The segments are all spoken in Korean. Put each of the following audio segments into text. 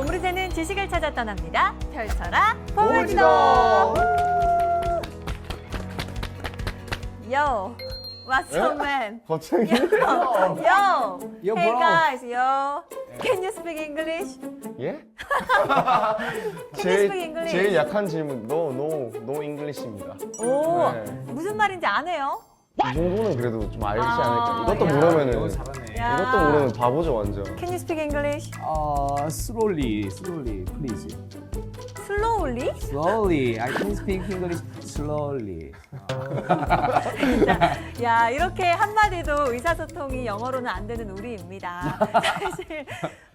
보물이 되는 지식을 찾아 떠납니다. 펼쳐라 보물지도. Yo, what's up, man? 갑자기? Yo, Yo, hey bro. guys, yo. Can you speak English? 예? Can you speak English? 제일 약한 질문, no English입니다. 오, 네. 무슨 말인지 아네요? 이 정도는 그래도 좀 알지 아, 않을까. 이것도 야. 모르면은, 오, 잘하네. 야. 이것도 모르면 바보죠, 완전. Can you speak English? Slowly, please. Slowly? Slowly. I can speak English slowly. 야, 이렇게 한마디도 의사소통이 영어로는 안 되는 우리입니다. 사실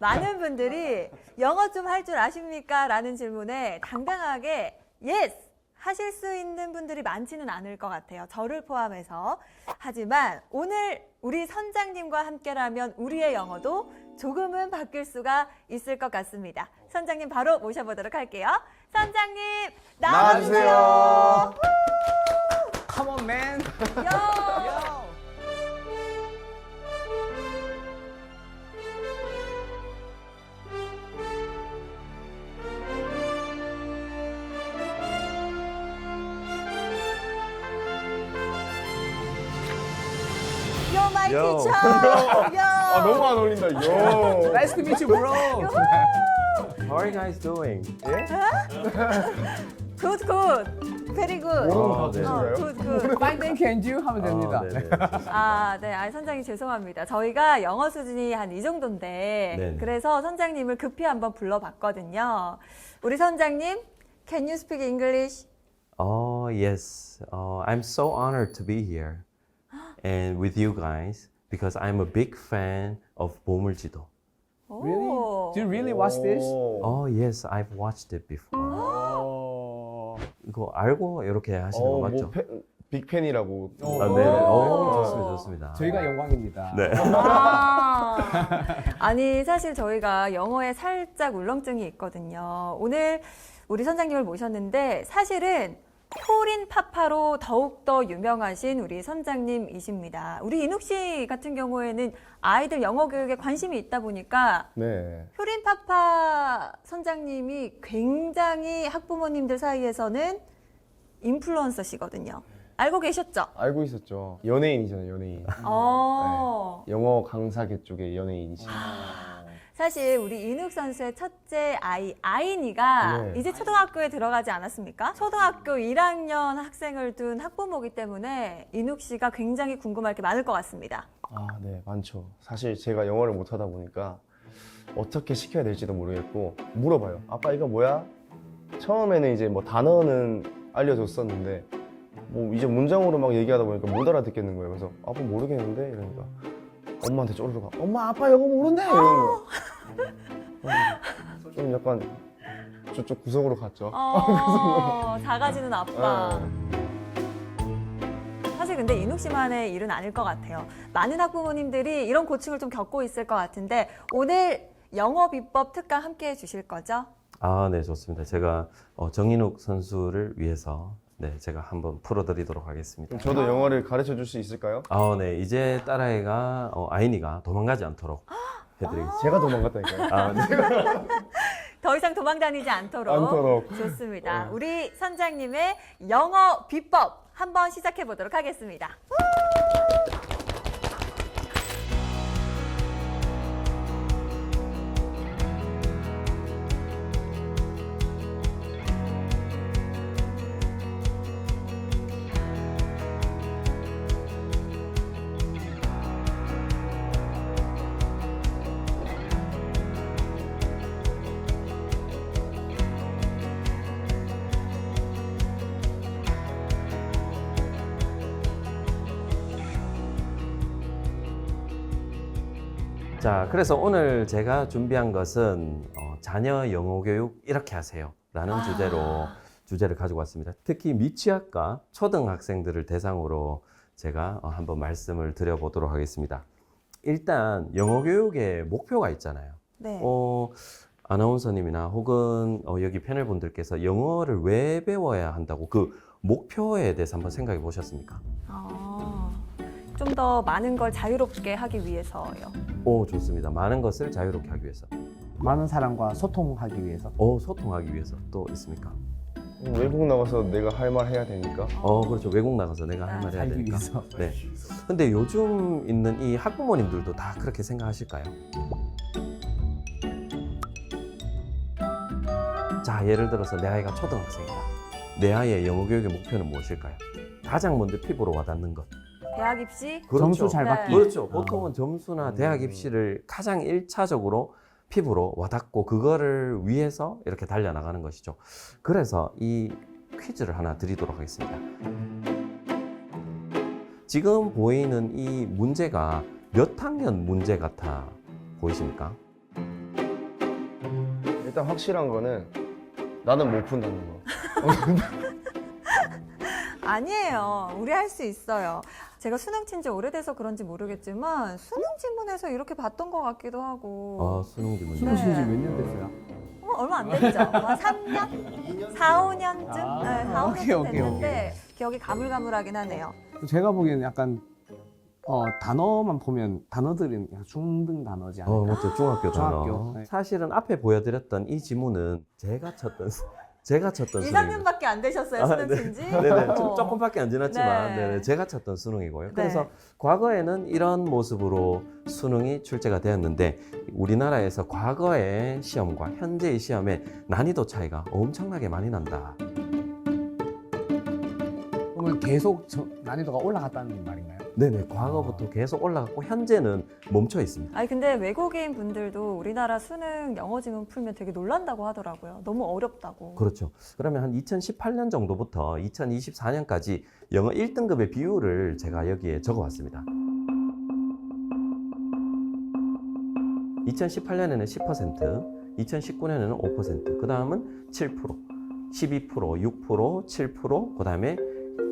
많은 분들이 영어 좀 할 줄 아십니까? 라는 질문에 당당하게 yes! 하실 수 있는 분들이 많지는 않을 것 같아요. 저를 포함해서. 하지만 오늘 우리 선장님과 함께라면 우리의 영어도 조금은 바뀔 수가 있을 것 같습니다. 선장님 바로 모셔보도록 할게요. 선장님 나와주세요. Come on, man. 요! You're my Yo. teacher. 아, 너무 안 어울린다, 요. Nice to meet you, bro. How are you guys doing? 예? Good, good. Very good. 모르는 아, 네. 바보신가요? good, good. Fine, thank you, and you 하면 됩니다. 네네. 아, 네. 아, 선장님 죄송합니다. 저희가 영어 수준이 한 이 정도인데 네네. 그래서 선장님을 급히 한번 불러봤거든요. 우리 선장님, can you speak English? Oh, yes. I'm so honored to be here and with you guys because I'm a big fan of 보물지도. Really? 오. Do you really watch this? 오. Oh, yes. I've watched it before. 어. 이거 알고 이렇게 하시는 거 뭐 맞죠? 빅팬이라고. 아, 네네. 좋습니다, 좋습니다. 저희가 영광입니다. 네. 아, 아니 사실 저희가 영어에 살짝 울렁증이 있거든요. 오늘 우리 선장님을 모셨는데 사실은 효린 파파로 더욱더 유명하신 우리 선장님이십니다. 우리 인욱 씨 같은 경우에는 아이들 영어 교육에 관심이 있다 보니까 네. 효린 파파 선장님이 굉장히 학부모님들 사이에서는 인플루언서시거든요. 알고 계셨죠? 알고 있었죠. 연예인이잖아요, 연예인. 어. 영어 강사계 쪽의 연예인이시. 사실 우리 인욱 선수의 첫째 아이 아인이가 네. 이제 초등학교에 들어가지 않았습니까? 초등학교 1학년 학생을 둔 학부모이기 때문에 인욱 씨가 굉장히 궁금할 게 많을 것 같습니다. 아, 네, 많죠. 사실 제가 영어를 못하다 보니까 어떻게 시켜야 될지도 모르겠고 물어봐요. 아빠 이거 뭐야? 처음에는 이제 뭐 단어는 알려줬었는데 뭐 이제 문장으로 막 얘기하다 보니까 못 알아듣겠는 거예요. 그래서 아빠 모르겠는데 이러니까 엄마한테 쪼르르 가. 엄마 아빠 영어 모른대 이러는 거예요. 좀 약간 저쪽 구석으로 갔죠. 작아지는 아빠. 네. 사실 근데 인욱 씨만의 일은 아닐 것 같아요. 많은 학부모님들이 이런 고충을 좀 겪고 있을 것 같은데 오늘 영어 비법 특강 함께 해주실 거죠? 아, 네, 좋습니다. 제가 정인욱 선수를 위해서 제가 한번 풀어드리도록 하겠습니다. 그럼 저도 영어를 가르쳐 줄 수 있을까요? 아, 네, 이제 딸아이가 아인이가 도망가지 않도록 해드리겠습니다. 제가 도망갔다니까요. 아, 네. 더 이상 도망 다니지 않도록. 않도록. 좋습니다. 우리 선장님의 영어 비법 한번 시작해 보도록 하겠습니다. 자, 그래서 오늘 제가 준비한 것은 자녀 영어 교육 이렇게 하세요 라는 주제를 가지고 왔습니다. 특히 미취학과 초등학생들을 대상으로 제가 한번 말씀을 드려보도록 하겠습니다. 일단 영어 교육의 목표가 있잖아요. 네. 아나운서님이나 혹은 여기 패널 분들께서 영어를 왜 배워야 한다고 그 목표에 대해서 한번 생각해 보셨습니까? 좀 더 많은 걸 자유롭게 하기 위해서요. 오, 좋습니다. 많은 것을 자유롭게 하기 위해서. 많은 사람과 소통하기 위해서. 소통하기 위해서 또 있습니까? 외국 나가서 내가 할 말 해야 되니까. 그렇죠. 외국 나가서 내가 할 말 해야 살기 되니까. 위해서. 네. 근데 요즘 있는 이 학부모님들도 다 그렇게 생각하실까요? 자, 예를 들어서 내 아이가 초등학생이다. 내 아이의 영어 교육의 목표는 무엇일까요? 가장 먼저 피부로 와닿는 것. 대학 입시? 점수 잘 네. 받기. 그렇죠. 보통은 점수나 대학 입시를 가장 1차적으로 피부로 와닿고 그거를 위해서 이렇게 달려나가는 것이죠. 그래서 이 퀴즈를 하나 드리도록 하겠습니다. 지금 보이는 이 문제가 몇 학년 문제 같아 보이십니까? 일단 확실한 거는 나는 못 푼다는 거. 아니에요. 우리 할 수 있어요. 제가 수능 친 지 오래돼서 그런지 모르겠지만 수능 지문에서 이렇게 봤던 것 같기도 하고. 수능 지문. 수능 신지 네. 몇 년 됐어요? 얼마 안 됐죠? 3년? 4, 5년쯤? 네, 4, 5년쯤 오케이. 됐는데 기억이 가물가물하긴 하네요. 제가 보기에는 약간 단어만 보면 단어들은 약간 중등 단어지 않을까? 맞죠. 중학교 단어. 중학교. 네. 사실은 앞에 보여드렸던 이 지문은 제가 쳤던 2, 수능입니다. 3년밖에 안 되셨어요, 수능 네. 친 지? 네네. 조금밖에 안 지났지만 네. 네네. 제가 쳤던 수능이고요. 네. 그래서 과거에는 이런 모습으로 수능이 출제가 되었는데 우리나라에서 과거의 시험과 현재의 시험의 난이도 차이가 엄청나게 많이 난다. 그러면 계속 난이도가 올라갔다는 말인가요? 네네. 과거부터 계속 올라갔고 현재는 멈춰 있습니다. 아니 근데 외국인 분들도 우리나라 수능 영어 지문 풀면 되게 놀란다고 하더라고요. 너무 어렵다고. 그렇죠. 그러면 한 2018년 정도부터 2024년까지 영어 1등급의 비율을 제가 여기에 적어왔습니다. 2018년에는 10%, 2019년에는 5%, 그 다음은 7%, 12%, 6%, 7%, 그 다음에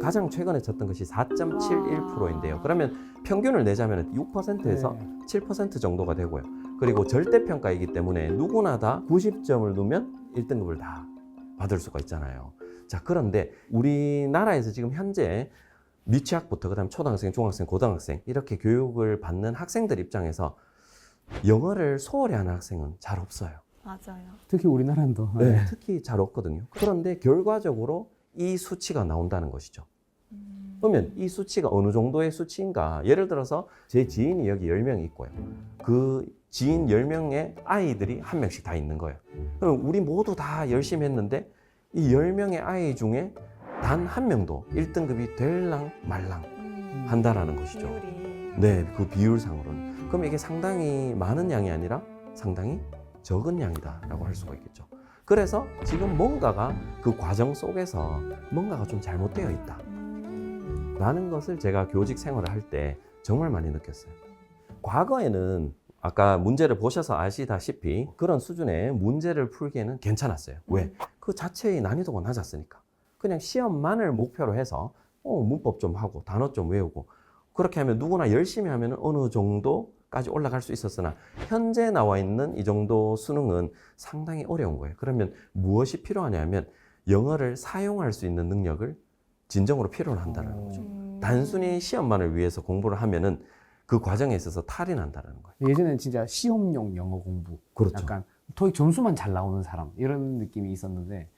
가장 최근에 쳤던 것이 4.71%인데요. 그러면 평균을 내자면 6%에서 7% 정도가 되고요. 그리고 절대평가이기 때문에 누구나 다 90점을 넣으면 1등급을 다 받을 수가 있잖아요. 자, 그런데 우리나라에서 지금 현재 미취학부터 그다음 초등학생, 중학생, 고등학생 이렇게 교육을 받는 학생들 입장에서 영어를 소홀히 하는 학생은 잘 없어요. 맞아요. 특히 우리나라는 더. 네, 특히 잘 없거든요. 그런데 결과적으로 이 수치가 나온다는 것이죠. 그러면 이 수치가 어느 정도의 수치인가? 예를 들어서 제 지인이 여기 10명이 있고요. 그 지인 10명의 아이들이 한 명씩 다 있는 거예요. 그럼 우리 모두 다 열심히 했는데 이 10명의 아이 중에 단 한 명도 1등급이 될랑 말랑 한다라는 것이죠. 비율이. 네, 그 비율상으로는. 그럼 이게 상당히 많은 양이 아니라 상당히 적은 양이다라고 할 수가 있겠죠. 그래서 지금 뭔가가 그 과정 속에서 뭔가가 좀 잘못되어 있다. 라는 것을 제가 교직 생활을 할 때 정말 많이 느꼈어요. 과거에는 아까 문제를 보셔서 아시다시피 그런 수준의 문제를 풀기에는 괜찮았어요. 왜? 그 자체의 난이도가 낮았으니까. 그냥 시험만을 목표로 해서 문법 좀 하고 단어 좀 외우고 그렇게 하면 누구나 열심히 하면 어느 정도까지 올라갈 수 있었으나 현재 나와 있는 이 정도 수능은 상당히 어려운 거예요. 그러면 무엇이 필요하냐면 영어를 사용할 수 있는 능력을 진정으로 필요로 한다는 거죠. 단순히 시험만을 위해서 공부를 하면은 그 과정에 있어서 탈이 난다는 거예요. 예전에는 진짜 시험용 영어 공부. 그렇죠. 약간 토익 점수만 잘 나오는 사람 이런 느낌이 있었는데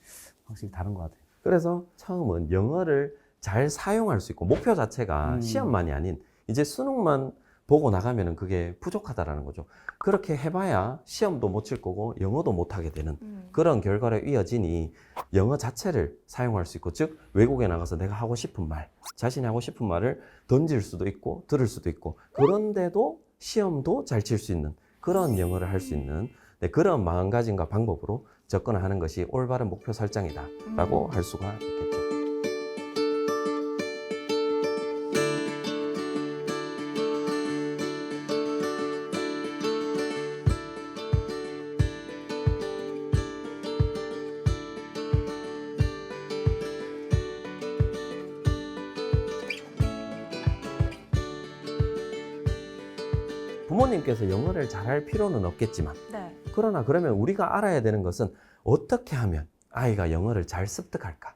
확실히 다른 것 같아요. 그래서 처음은 영어를 잘 사용할 수 있고 목표 자체가 시험만이 아닌 이제 수능만 보고 나가면은 그게 부족하다라는 거죠. 그렇게 해봐야 시험도 못 칠 거고 영어도 못 하게 되는 그런 결과로 이어지니 영어 자체를 사용할 수 있고 즉 외국에 나가서 내가 하고 싶은 말, 자신이 하고 싶은 말을 던질 수도 있고 들을 수도 있고 그런데도 시험도 잘 칠 수 있는 그런 영어를 할 수 있는 그런 마음가짐과 방법으로 접근을 하는 것이 올바른 목표 설정이다라고 할 수가 있겠죠. 부모님께서 영어를 잘할 필요는 없겠지만 네. 그러나 그러면 우리가 알아야 되는 것은 어떻게 하면 아이가 영어를 잘 습득할까?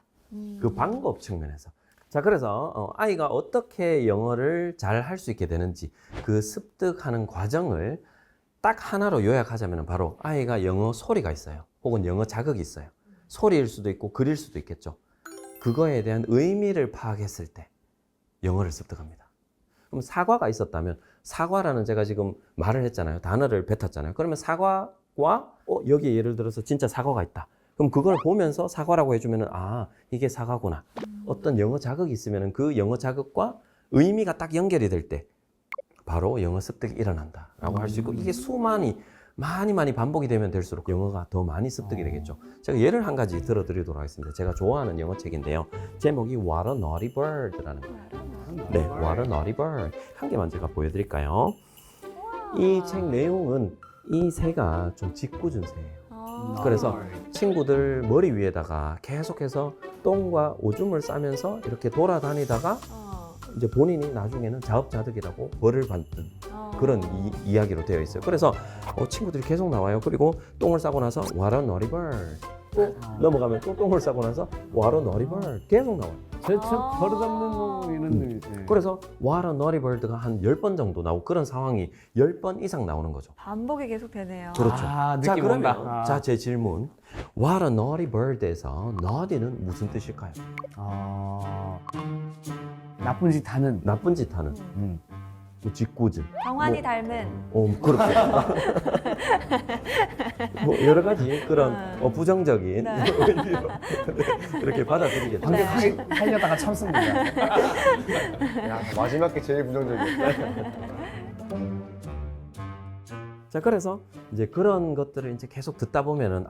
그 방법 측면에서. 자, 그래서 아이가 어떻게 영어를 잘 할 수 있게 되는지 그 습득하는 과정을 딱 하나로 요약하자면 바로 아이가 영어 소리가 있어요. 혹은 영어 자극이 있어요. 소리일 수도 있고 글일 수도 있겠죠. 그거에 대한 의미를 파악했을 때 영어를 습득합니다. 그럼 사과가 있었다면 사과라는 제가 지금 말을 했잖아요. 단어를 뱉었잖아요. 그러면 사과와 여기에 예를 들어서 진짜 사과가 있다. 그럼 그걸 보면서 사과라고 해주면은 아 이게 사과구나. 어떤 영어 자극이 있으면은 그 영어 자극과 의미가 딱 연결이 될 때 바로 영어 습득이 일어난다라고 할 수 있고 이게 많이 반복이 되면 될수록 영어가 더 많이 습득이 되겠죠. 제가 예를 한 가지 들어드리도록 하겠습니다. 제가 좋아하는 영어 책인데요. 제목이 What a Naughty Bird라는 거예요. 네, What a Naughty Bird. 한 개만 제가 보여드릴까요? 이 책 내용은 이 새가 좀 짓궂은 새예요. 그래서 친구들 머리 위에다가 계속해서 똥과 오줌을 싸면서 이렇게 돌아다니다가 이제 본인이 나중에는 자업자득이라고 벌을 받는 그런 이야기로 되어 있어요. 그래서 친구들이 계속 나와요. 그리고 똥을 싸고 나서 What a naughty bird. 또 넘어가면 또 똥을 싸고 나서 What a naughty bird. 계속 나와요. 저 버릇없는 뭐 이런 의미. 네. 그래서 What a naughty bird가 한 10번 정도 나오고 그런 상황이 10번 이상 나오는 거죠. 반복이 계속 되네요. 그렇죠. 자, 느낌 그러면 온다. 자, 제 질문. What a naughty bird에서 naughty는 무슨 뜻일까요? 나쁜 짓 하는. 나쁜 짓 하는, 뭐 짓궂은. 경환이 뭐, 닮은. 그렇게. 뭐 여러 가지 그런 부정적인 네. 의미로 이렇게 받아들이겠죠. 방금 네. 하려다가 참습니다. 야, 마지막 게 제일 부정적이야. 자, 그래서 이제 그런 것들을 이제 계속 듣다 보면은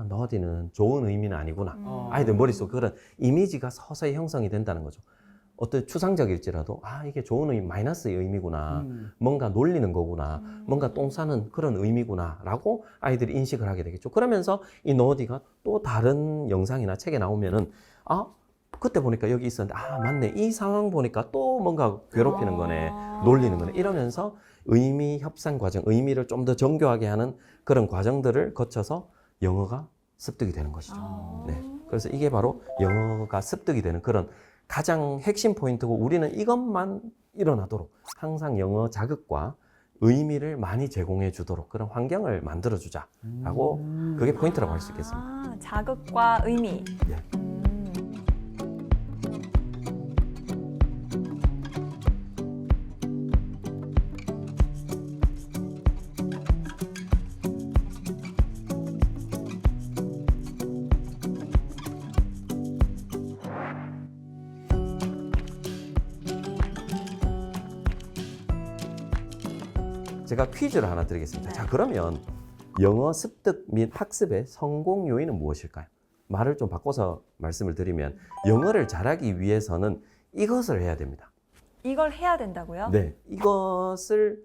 너디는 좋은 의미는 아니구나. 아이들 머릿속 그런 이미지가 서서히 형성이 된다는 거죠. 어떤 추상적일지라도 이게 좋은 의미, 마이너스의 의미구나. 뭔가 놀리는 거구나. 뭔가 똥 싸는 그런 의미구나 라고 아이들이 인식을 하게 되겠죠. 그러면서 이 너디가 또 다른 영상이나 책에 나오면은 그때 보니까 여기 있었는데 맞네. 이 상황 보니까 또 뭔가 괴롭히는 거네. 놀리는 거네. 이러면서 의미 협상 과정, 의미를 좀 더 정교하게 하는 그런 과정들을 거쳐서 영어가 습득이 되는 것이죠. 네. 그래서 이게 바로 영어가 습득이 되는 그런 가장 핵심 포인트고 우리는 이것만 일어나도록 항상 영어 자극과 의미를 많이 제공해 주도록 그런 환경을 만들어 주자라고 그게 포인트라고 할 수 있겠습니다. 자극과 의미. 예. 제가 퀴즈를 하나 드리겠습니다. 네. 자, 그러면 영어 습득 및 학습의 성공 요인은 무엇일까요? 말을 좀 바꿔서 말씀을 드리면 영어를 잘하기 위해서는 이것을 해야 됩니다. 이걸 해야 된다고요? 네, 이것을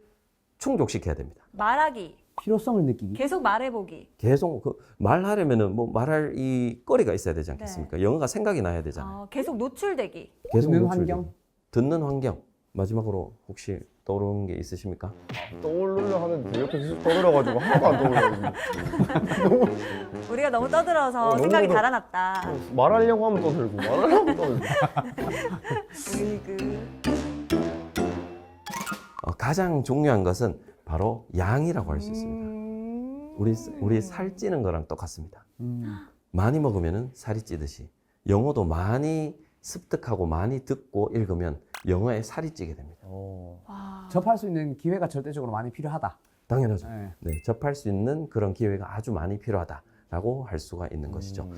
충족시켜야 됩니다. 말하기. 필요성을 느끼기. 계속 말해보기. 계속 말하려면은 뭐 말할 이 거리가 있어야 되지 않겠습니까? 영어가 생각이 나야 되잖아요. 계속 노출되기. 계속 듣는 노출되고. 환경. 듣는 환경. 마지막으로 혹시 떠오르는 게 있으십니까? 떠오르려 하는데 옆에 계속 떠들어가지고 하나도 안 떠올려. 우리가 너무 떠들어서 너무 생각이 떠들- 달아났다. 말하려고 하면 떠들고 말하려고 하면 떠들고. 으이그. 가장 중요한 것은 바로 양이라고 할 수 있습니다. 우리 살찌는 거랑 똑같습니다. 많이 먹으면 살이 찌듯이 영어도 많이 습득하고 많이 듣고 읽으면 영어에 살이 찌게 됩니다. 와. 접할 수 있는 기회가 절대적으로 많이 필요하다. 당연하죠. 네. 네, 접할 수 있는 그런 기회가 아주 많이 필요하다라고 할 수가 있는 것이죠.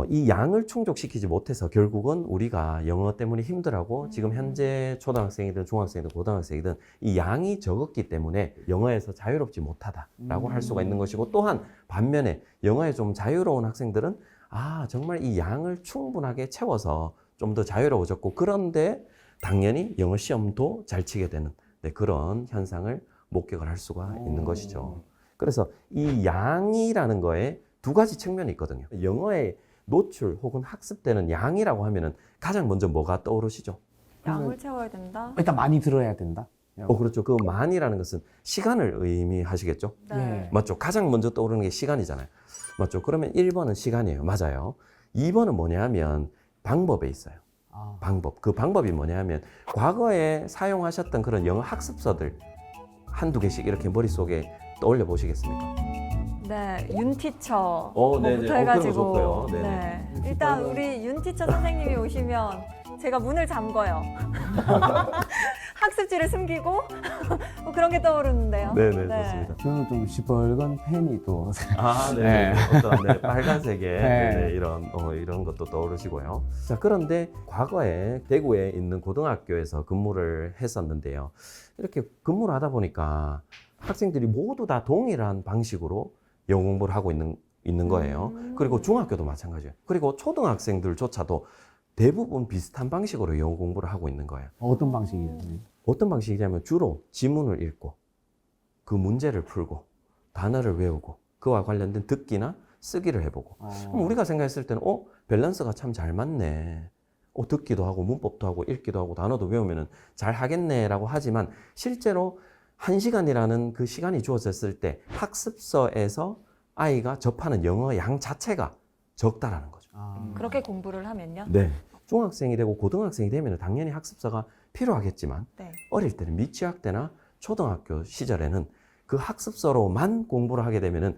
이 양을 충족시키지 못해서 결국은 우리가 영어 때문에 힘들어하고 지금 현재 초등학생이든 중학생이든 고등학생이든 이 양이 적었기 때문에 영어에서 자유롭지 못하다라고 할 수가 있는 것이고 또한 반면에 영어에 좀 자유로운 학생들은 정말 이 양을 충분하게 채워서 좀 더 자유로워졌고 그런데 당연히 영어 시험도 잘 치게 되는 그런 현상을 목격을 할 수가 있는 것이죠. 그래서 이 양이라는 거에 두 가지 측면이 있거든요. 영어의 노출 혹은 학습되는 양이라고 하면은 가장 먼저 뭐가 떠오르시죠? 양을 채워야 된다. 일단 많이 들어야 된다. 그렇죠. 그 많이라는 것은 시간을 의미하시겠죠? 네. 맞죠? 가장 먼저 떠오르는 게 시간이잖아요. 맞죠? 그러면 1번은 시간이에요. 맞아요. 2번은 뭐냐 하면 방법에 있어요. 방법. 그 방법이 뭐냐 하면 과거에 사용하셨던 그런 영어 학습서들 한두 개씩 이렇게 머릿속에 떠올려 보시겠습니까? 네, 윤티처 네네. 뭐부터 그런 해가지고 거 좋고요. 네네. 네. 일단 우리 윤티처 선생님이 오시면 제가 문을 잠궈요. 학습지를 숨기고 뭐 그런 게 떠오르는데요. 네네, 좋습니다. 저는 좀 시뻘건 펜이 또 아, 네. 네. 어떤 빨간색의 네. 네네, 이런 것도 떠오르시고요. 자, 그런데 과거에 대구에 있는 고등학교에서 근무를 했었는데요. 이렇게 근무를 하다 보니까 학생들이 모두 다 동일한 방식으로 영어 공부를 하고 있는 거예요. 그리고 중학교도 마찬가지예요. 그리고 초등학생들조차도 대부분 비슷한 방식으로 영어 공부를 하고 있는 거예요. 어떤 방식이에요? 어떤 방식이냐면 주로 지문을 읽고 그 문제를 풀고 단어를 외우고 그와 관련된 듣기나 쓰기를 해보고 그럼 우리가 생각했을 때는 밸런스가 참 잘 맞네. 듣기도 하고 문법도 하고 읽기도 하고 단어도 외우면 잘 하겠네라고 하지만 실제로 1시간이라는 그 시간이 주어졌을 때 학습서에서 아이가 접하는 영어 양 자체가 적다라는 거죠. 그렇게 공부를 하면요. 네. 중학생이 되고 고등학생이 되면 당연히 학습서가 필요하겠지만 네. 어릴 때는 미취학 때나 초등학교 시절에는 그 학습서로만 공부를 하게 되면은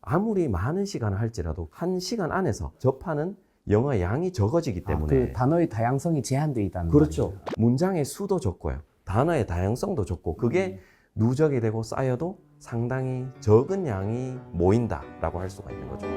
아무리 많은 시간을 할지라도 1시간 안에서 접하는 영어 양이 적어지기 때문에 그 단어의 다양성이 제한되어 있다는 그렇죠. 말이죠. 문장의 수도 적고요. 단어의 다양성도 적고 그게 누적이 되고 쌓여도 상당히 적은 양이 모인다라고 할 수가 있는 거죠.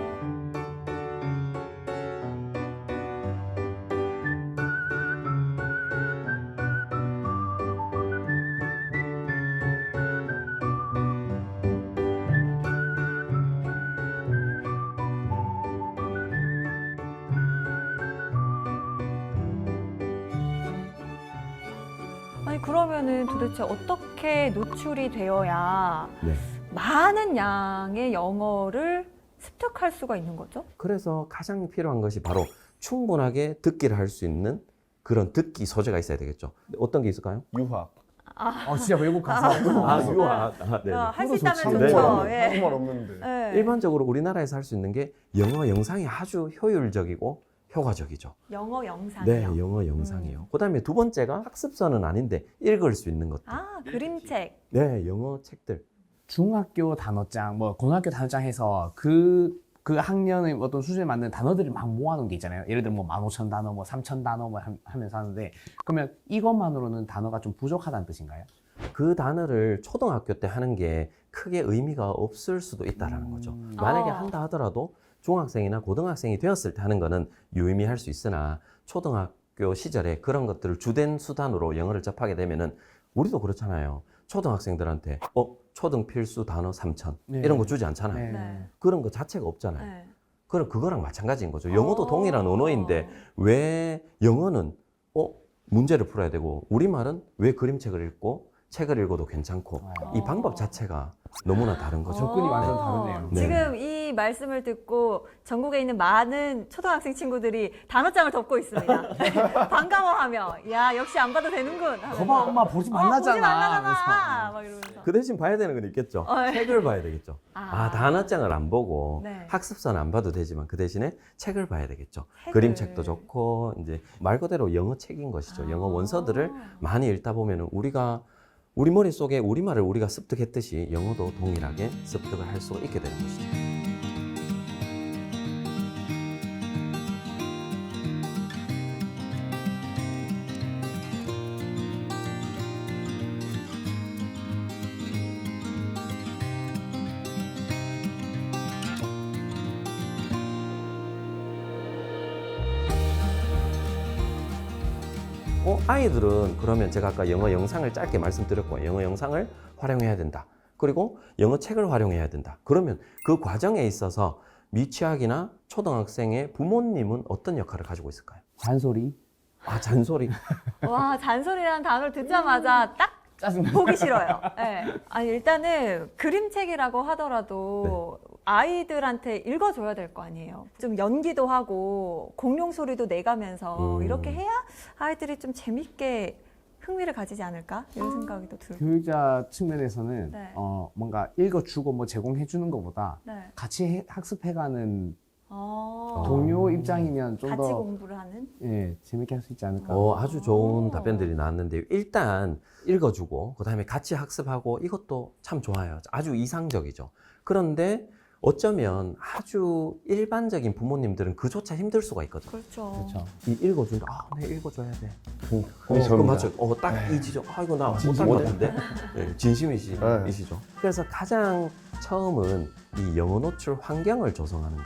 아니 그러면은 도대체 어떻게 노출이 되어야 네. 많은 양의 영어를 습득할 수가 있는 거죠? 그래서 가장 필요한 것이 바로 충분하게 듣기를 할 수 있는 그런 듣기 소재가 있어야 되겠죠. 어떤 게 있을까요? 유학. 진짜 외국 가서 유학. 네. 할 수 그거 있다면 좋죠. 좋죠. 네. 예. 한국말 없는데. 네. 일반적으로 우리나라에서 할 수 있는 게 영어 영상이 아주 효율적이고 효과적이죠. 영어 영상이요. 네, 영어 영상이요. 그다음에 두 번째가 학습서는 아닌데 읽을 수 있는 것들. 그림책. 네, 영어 책들. 중학교 단어장, 뭐 고등학교 단어장 해서 그 학년의 어떤 수준에 맞는 단어들을 막 모아놓은 게 있잖아요. 예를 들면 뭐 15,000단어, 뭐 3,000단어 뭐 하면서 하는데 그러면 이것만으로는 단어가 좀 부족하다는 뜻인가요? 그 단어를 초등학교 때 하는 게 크게 의미가 없을 수도 있다라는 거죠. 만약에 한다 하더라도 중학생이나 고등학생이 되었을 때 하는 거는 유의미할 수 있으나 초등학교 시절에 그런 것들을 주된 수단으로 영어를 접하게 되면은 우리도 그렇잖아요. 초등학생들한테 초등 필수 단어 3,000 네. 이런 거 주지 않잖아요. 네. 그런 거 자체가 없잖아요. 네. 그럼 그거랑 마찬가지인 거죠. 영어도 동일한 언어인데 왜 영어는 문제를 풀어야 되고 우리말은 왜 그림책을 읽고 책을 읽어도 괜찮고 이 방법 자체가 너무나 다른 거죠. 접근이 완전 다르네요. 네. 지금 이 말씀을 듣고 전국에 있는 많은 초등학생 친구들이 단어장을 덮고 있습니다. 반가워하며 야 역시 안 봐도 되는군. 하면서. 거봐 엄마 보지 말라잖아. 보지 말라잖아. 하면서. 막 이러면서. 그 대신 봐야 되는 건 있겠죠. 네. 책을 봐야 되겠죠. 단어장을 안 보고 네. 학습서는 안 봐도 되지만 그 대신에 책을 봐야 되겠죠. 책을. 그림책도 좋고 이제 말 그대로 영어 책인 것이죠. 영어 원서들을 많이 읽다 보면은 우리 머릿속에 우리말을 우리가 습득했듯이 영어도 동일하게 습득을 할 수가 있게 되는 것이죠. 아이들은 그러면 제가 아까 영어 영상을 짧게 말씀드렸고 영어 영상을 활용해야 된다. 그리고 영어 책을 활용해야 된다. 그러면 그 과정에 있어서 미취학이나 초등학생의 부모님은 어떤 역할을 가지고 있을까요? 잔소리. 잔소리. 와 잔소리라는 단어를 듣자마자 딱 짜증나. 보기 싫어요. 네. 아니 일단은 그림책이라고 하더라도 아이들한테 읽어줘야 될 거 아니에요. 좀 연기도 하고 공룡 소리도 내가면서 이렇게 해야 아이들이 좀 재밌게 흥미를 가지지 않을까 이런 생각이 또 들고. 교육자 측면에서는 네. 뭔가 읽어주고 뭐 제공해주는 것보다 네. 같이 학습해가는 동료 입장이면 좀 같이 더 공부를 하는? 재밌게 할 수 있지 않을까. 아주 좋은 오. 답변들이 나왔는데요. 일단 읽어주고 그다음에 같이 학습하고 이것도 참 좋아요. 아주 이상적이죠. 그런데 어쩌면 아주 일반적인 부모님들은 그조차 힘들 수가 있거든요. 그렇죠. 그렇죠. 이 읽어준다. 내 읽어줘야 돼. 그게 그거 저입니다. 맞죠? 딱 이 지점. 이거 나 못할 진심 것 못해. 같은데. 네, 진심이시죠. 네. 그래서 가장 처음은 이 영어 노출 환경을 조성하는 것.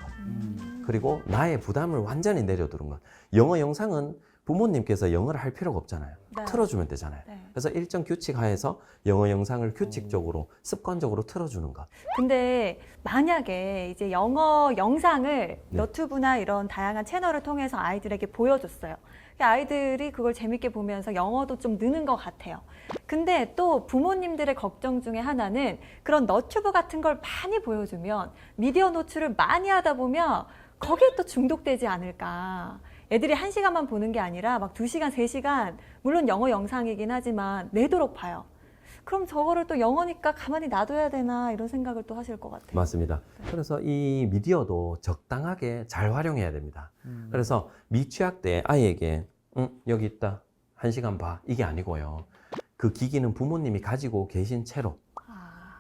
그리고 나의 부담을 완전히 내려두는 것. 영어 영상은 부모님께서 영어를 할 필요가 없잖아요. 네. 틀어주면 되잖아요. 네. 그래서 일정 규칙 하에서 영어 영상을 규칙적으로 습관적으로 틀어주는 것. 근데 만약에 이제 영어 영상을 네. 너튜브나 이런 다양한 채널을 통해서 아이들에게 보여줬어요. 아이들이 그걸 재밌게 보면서 영어도 좀 느는 것 같아요. 근데 또 부모님들의 걱정 중에 하나는 그런 너튜브 같은 걸 많이 보여주면 미디어 노출을 많이 하다 보면 거기에 또 중독되지 않을까. 애들이 1시간만 보는 게 아니라 막 2시간, 3시간, 물론 영어 영상이긴 하지만 내도록 봐요. 그럼 저거를 또 영어니까 가만히 놔둬야 되나 이런 생각을 또 하실 것 같아요. 맞습니다. 그래서 이 미디어도 적당하게 잘 활용해야 됩니다. 그래서 미취학 때 아이에게 여기 있다. 1시간 봐. 이게 아니고요. 그 기기는 부모님이 가지고 계신 채로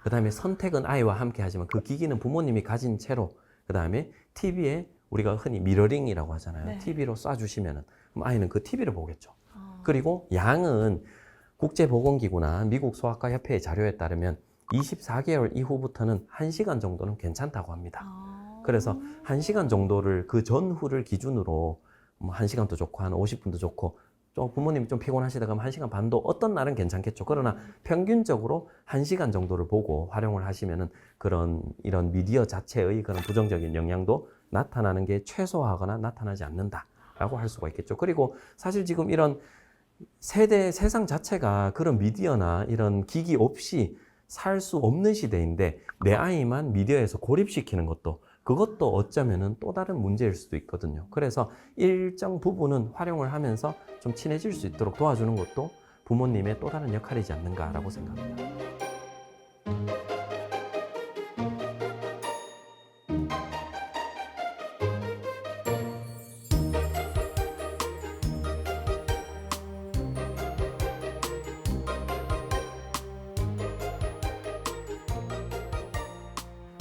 그 다음에 선택은 아이와 함께 하지만 그 기기는 부모님이 가진 채로 그 다음에 TV에 우리가 흔히 미러링이라고 하잖아요. 네. TV로 쏴주시면은 그럼 아이는 그 TV를 보겠죠. 그리고 양은 국제보건기구나 미국 소아과 협회의 자료에 따르면 24개월 이후부터는 1시간 정도는 괜찮다고 합니다. 그래서 1시간 정도를 그 전후를 기준으로 뭐 1시간도 좋고 한 50분도 좋고 좀 부모님이 좀 피곤하시다가 1시간 반도 어떤 날은 괜찮겠죠. 그러나 평균적으로 1시간 정도를 보고 활용을 하시면은 이런 미디어 자체의 그런 부정적인 영향도 나타나는 게 최소화하거나 나타나지 않는다라고 할 수가 있겠죠. 그리고 사실 지금 이런 세상 자체가 그런 미디어나 이런 기기 없이 살 수 없는 시대인데 내 아이만 미디어에서 고립시키는 그것도 어쩌면은 또 다른 문제일 수도 있거든요. 그래서 일정 부분은 활용을 하면서 좀 친해질 수 있도록 도와주는 것도 부모님의 또 다른 역할이지 않는가라고 생각합니다.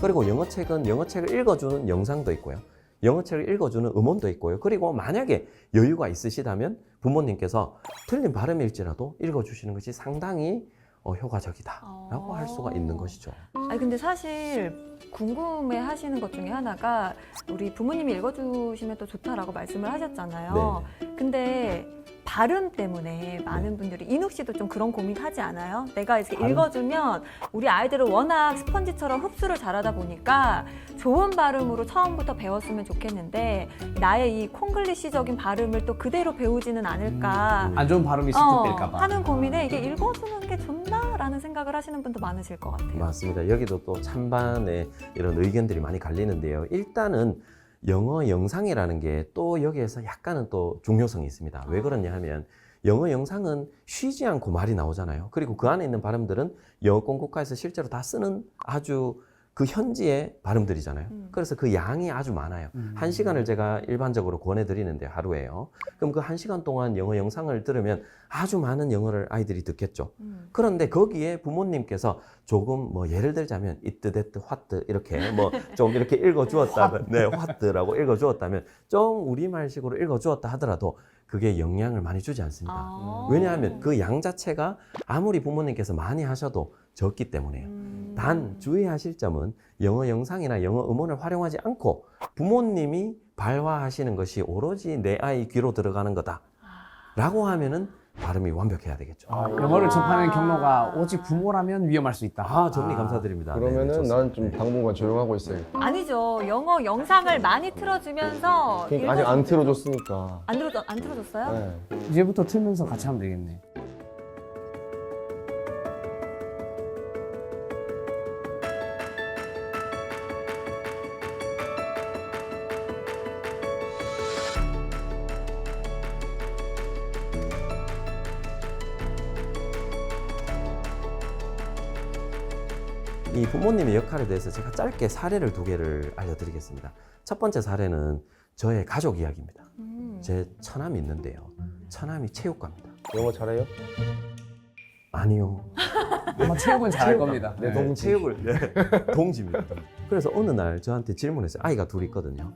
그리고 영어책을 읽어주는 영상도 있고요. 영어책을 읽어주는 음원도 있고요. 그리고 만약에 여유가 있으시다면 부모님께서 틀린 발음일지라도 읽어주시는 것이 상당히 효과적이다라고 할 수가 있는 것이죠. 아니 근데 사실 궁금해 하시는 것 중에 하나가 우리 부모님이 읽어주시면 또 좋다라고 말씀을 하셨잖아요. 근데 발음 때문에 많은 분들이 인욱 씨도 좀 그런 고민하지 않아요? 내가 이렇게 읽어주면 우리 아이들은 워낙 스펀지처럼 흡수를 잘하다 보니까 좋은 발음으로 처음부터 배웠으면 좋겠는데 나의 이 콩글리시적인 발음을 또 그대로 배우지는 않을까 안 좋은 발음이 습득될까 봐. 하는 고민에 이게 읽어주는 게 좋나라는 생각을 하시는 분도 많으실 것 같아요. 맞습니다. 여기도 또 찬반의 이런 의견들이 많이 갈리는데요. 일단은 영어 영상이라는 게 또 여기에서 약간은 또 중요성이 있습니다. 왜 그러냐 하면 영어 영상은 쉬지 않고 말이 나오잖아요. 그리고 그 안에 있는 발음들은 영어 공국가에서 실제로 다 쓰는 아주 그 현지의 발음들이잖아요. 그래서 그 양이 아주 많아요. 1시간을 제가 일반적으로 권해드리는데 하루에요. 그럼 그 1시간 동안 영어 영상을 들으면 아주 많은 영어를 아이들이 듣겠죠. 그런데 거기에 부모님께서 조금 뭐 예를 들자면 이뜨 데뜨 화뜨 이렇게 뭐 좀 이렇게 읽어주었다면 화뜨라고 읽어주었다면 좀 우리말식으로 읽어주었다 하더라도 그게 영향을 많이 주지 않습니다. 왜냐하면 그 양 자체가 아무리 부모님께서 많이 하셔도 적기 때문에요. 단 주의하실 점은 영어 영상이나 영어 음원을 활용하지 않고 부모님이 발화하시는 것이 오로지 내 아이 귀로 들어가는 거다 라고 하면은 발음이 완벽해야 되겠죠. 영어를 접하는 경로가 오직 부모라면 위험할 수 있다. 정리 감사드립니다. 그러면은 좋습니다. 난 좀 당분간 조용하고 있어야겠다. 아니죠. 영어 영상을 많이 틀어주면서 그러니까 아직 안 틀어줬으니까. 안 틀어줬어요? 네. 이제부터 틀면서 같이 하면 되겠네. 이 부모님의 역할에 대해서 제가 짧게 사례를 2개를 알려드리겠습니다. 첫 번째 사례는 저의 가족 이야기입니다. 음. 제 처남이 있는데요. 처남이 체육과입니다. 영어 잘해요? 아니요. 아마 체육은 잘할 겁니다. 네, 네. 동지. 체육을 네, 동지입니다. 그래서 어느 날 저한테 질문했어요. 아이가 둘이 있거든요.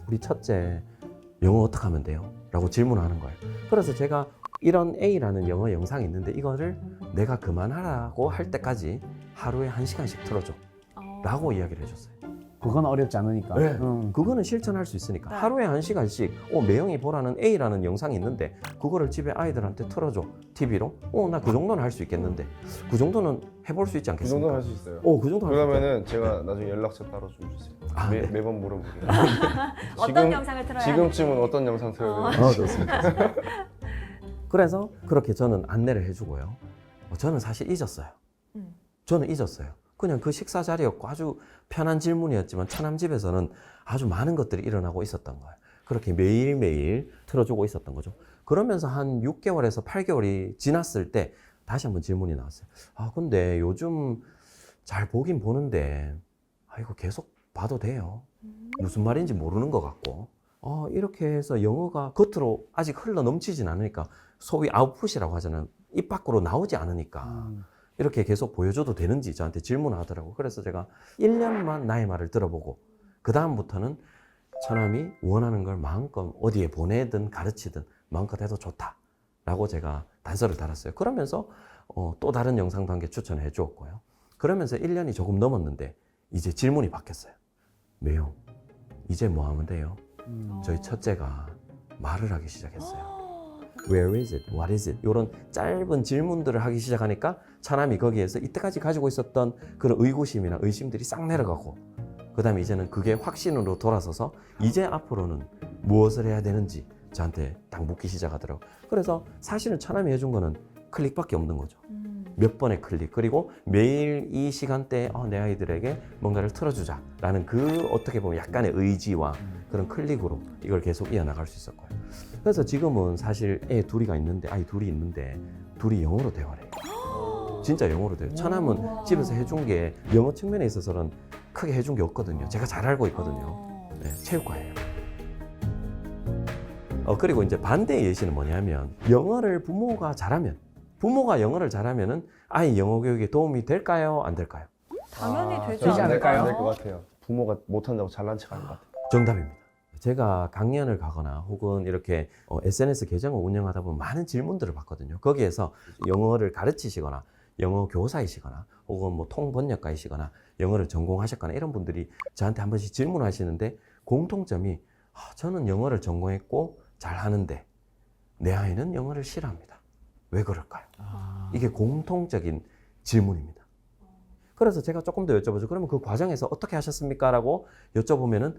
우리 첫째 영어 어떻게 하면 돼요? 라고 질문하는 거예요. 그래서 제가 이런 A라는 영어 영상이 있는데 이거를 내가 그만하라고 할 때까지 하루에 1시간씩 틀어줘 라고 이야기를 해줬어요. 그건 어렵지 않으니까. 네. 그거는 실천할 수 있으니까 네. 하루에 1시간씩 매영이 보라는 A라는 영상이 있는데 그거를 집에 아이들한테 틀어줘 TV로 나 그 정도는 할 수 있겠는데 그 정도는 해볼 수 있지 그 않겠습니까? 정도는 할 수 있어요. 그 정도 그러면은 제가 나중에 연락처 따로 좀 주세요. 아, 네. 매번 물어보게요. 어떤 영상을 틀어야 지금쯤은 어떤 영상 틀어야 되나요? 좋습니다. 그래서 그렇게 저는 안내를 해주고요. 저는 사실 잊었어요. 저는 잊었어요. 그냥 그 식사 자리였고 아주 편한 질문이었지만 처남 집에서는 아주 많은 것들이 일어나고 있었던 거예요. 그렇게 매일매일 틀어주고 있었던 거죠. 그러면서 한 6개월에서 8개월이 지났을 때 다시 한번 질문이 나왔어요. 근데 요즘 잘 보긴 보는데 이거 계속 봐도 돼요? 무슨 말인지 모르는 것 같고 이렇게 해서 영어가 겉으로 아직 흘러 넘치진 않으니까 소위 아웃풋이라고 하잖아요. 입 밖으로 나오지 않으니까 이렇게 계속 보여줘도 되는지 저한테 질문하더라고요. 그래서 제가 1년만 나의 말을 들어보고 그 다음부터는 처남이 원하는 걸 마음껏 어디에 보내든 가르치든 마음껏 해도 좋다라고 제가 단서를 달았어요. 그러면서 또 다른 영상도 한 개 추천해 주었고요. 그러면서 1년이 조금 넘었는데 이제 질문이 바뀌었어요. 매형, 이제 뭐 하면 돼요? 저희 첫째가 말을 하기 시작했어요. Where is it? What is it? 이런 짧은 질문들을 하기 시작하니까 처남이 거기에서 이때까지 가지고 있었던 그런 의구심이나 의심들이 싹 내려가고 그 다음에 이제는 그게 확신으로 돌아서서 이제 앞으로는 무엇을 해야 되는지 저한테 딱 묻기 시작하더라고요. 그래서 사실은 처남이 해준 거는 클릭밖에 없는 거죠. 몇 번의 클릭, 그리고 매일 이 시간대에 내 아이들에게 뭔가를 틀어주자라는 그 어떻게 보면 약간의 의지와 그런 클릭으로 이걸 계속 이어나갈 수 있었고요. 그래서 지금은 사실 아이 둘이 있는데 둘이 영어로 대화를 해요. 진짜 영어로 돼요. 처남은 집에서 해준 게 영어 측면에 있어서는 크게 해준 게 없거든요. 제가 잘 알고 있거든요. 네, 체육과예요. 그리고 이제 반대의 예시는 뭐냐면 부모가 영어를 잘하면은 아이 영어 교육에 도움이 될까요? 안 될까요? 당연히 되죠. 되지 않을까요? 안 될 것 같아요. 부모가 못한다고 잘난 척하는 것 같아요. 정답입니다. 제가 강연을 가거나 혹은 이렇게 SNS 계정을 운영하다 보면 많은 질문들을 받거든요. 거기에서 영어를 가르치시거나 영어 교사이시거나 혹은 뭐 통번역가이시거나 영어를 전공하셨거나 이런 분들이 저한테 한 번씩 질문하시는데 공통점이 저는 영어를 전공했고 잘하는데 내 아이는 영어를 싫어합니다. 왜 그럴까요? 이게 공통적인 질문입니다. 그래서 제가 조금 더 여쭤보죠. 그러면 그 과정에서 어떻게 하셨습니까? 라고 여쭤보면은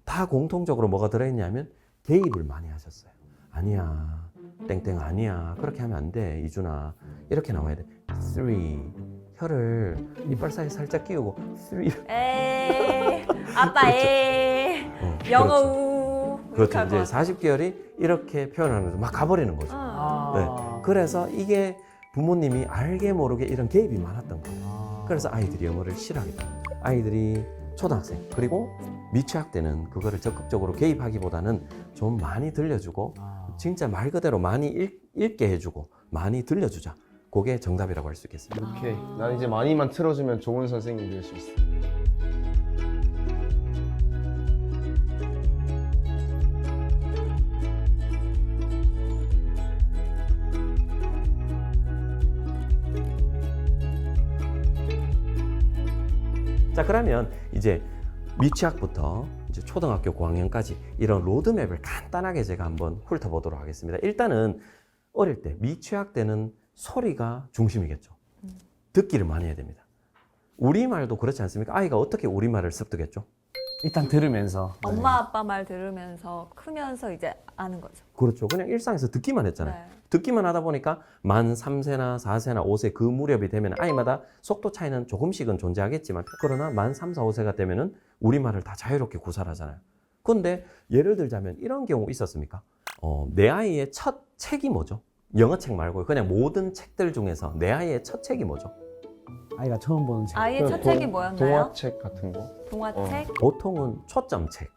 다 공통적으로 뭐가 들어있냐면 개입을 많이 하셨어요. 아니야, 땡땡 아니야. 그렇게 하면 안 돼, 이준아. 이렇게 나와야 돼. 3. 혀를 이빨 사이에 살짝 끼우고 3. 에이, 아빠 에이, 영어 그렇죠. 우. 그렇죠. 이제 40개월이 이렇게 표현하는 거죠. 막 가버리는 거죠. 네. 그래서 이게 부모님이 알게 모르게 이런 개입이 많았던 거예요. 그래서 아이들이 영어를 싫어하게 됩니다. 아이들이 초등학생 그리고 미취학 때는 그거를 적극적으로 개입하기보다는 좀 많이 들려주고 진짜 말 그대로 많이 읽게 해주고 많이 들려주자. 그게 정답이라고 할 수 있겠습니다. 오케이. 난 이제 많이만 틀어주면 좋은 선생님이 될 수 있어. 자, 그러면 이제 미취학부터 이제 초등학교 고학년까지 이런 로드맵을 간단하게 제가 한번 훑어보도록 하겠습니다. 일단은 어릴 때, 미취학 때는 소리가 중심이겠죠. 듣기를 많이 해야 됩니다. 우리말도 그렇지 않습니까? 아이가 어떻게 우리말을 습득했죠? 일단 들으면서 엄마 아빠 말 들으면서 크면서 이제 아는 거죠. 그렇죠. 그냥 일상에서 듣기만 했잖아요. 네. 듣기만 하다 보니까 만 3세나 4세나 5세 그 무렵이 되면 아이마다 속도 차이는 조금씩은 존재하겠지만 그러나 만 3, 4, 5세가 되면은 우리말을 다 자유롭게 구사하잖아요. 그런데 예를 들자면 이런 경우 있었습니까? 내 아이의 첫 책이 뭐죠? 영어책 말고 그냥 모든 책들 중에서 내 아이의 첫 책이 뭐죠? 아이가 처음 보는 책. 아이의 첫 책이 뭐였나요? 동화책 같은 거. 동화책? 보통은 초점책.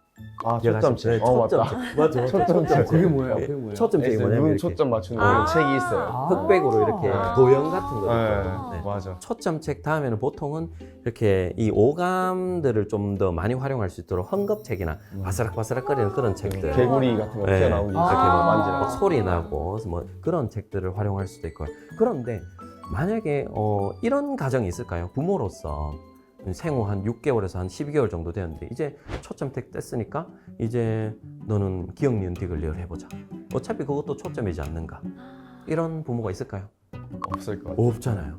아, 기억하시죠? 초점책. 네, 맞다. 초점책. 맞죠. 초점책. 그게 뭐예요? 그게 뭐예요? 초점책이 있어요. 뭐냐면 눈 이렇게 초점 맞추는 아. 책이 있어요. 흑백으로 이렇게 아. 도형 같은 거 네, 있죠. 네. 맞아. 초점책 다음에는 보통은 이렇게 이 오감들을 좀 더 많이 활용할 수 있도록 헝겊책이나 바스락바스락거리는 그런 책들. 개구리 같은 거 네. 튀어나오기 이렇게 이렇게 뭐 만지라고. 막 소리 나고 뭐 그런 책들을 활용할 수도 있고요. 그런데 만약에 이런 가정이 있을까요? 부모로서 생후 한 6개월에서 한 12개월 정도 되었는데 이제 초점책 뗐으니까 이제 너는 기억 니은 디귿 리을 해보자. 어차피 그것도 초점이지 않는가? 이런 부모가 있을까요? 없을 것 같아요. 없잖아요.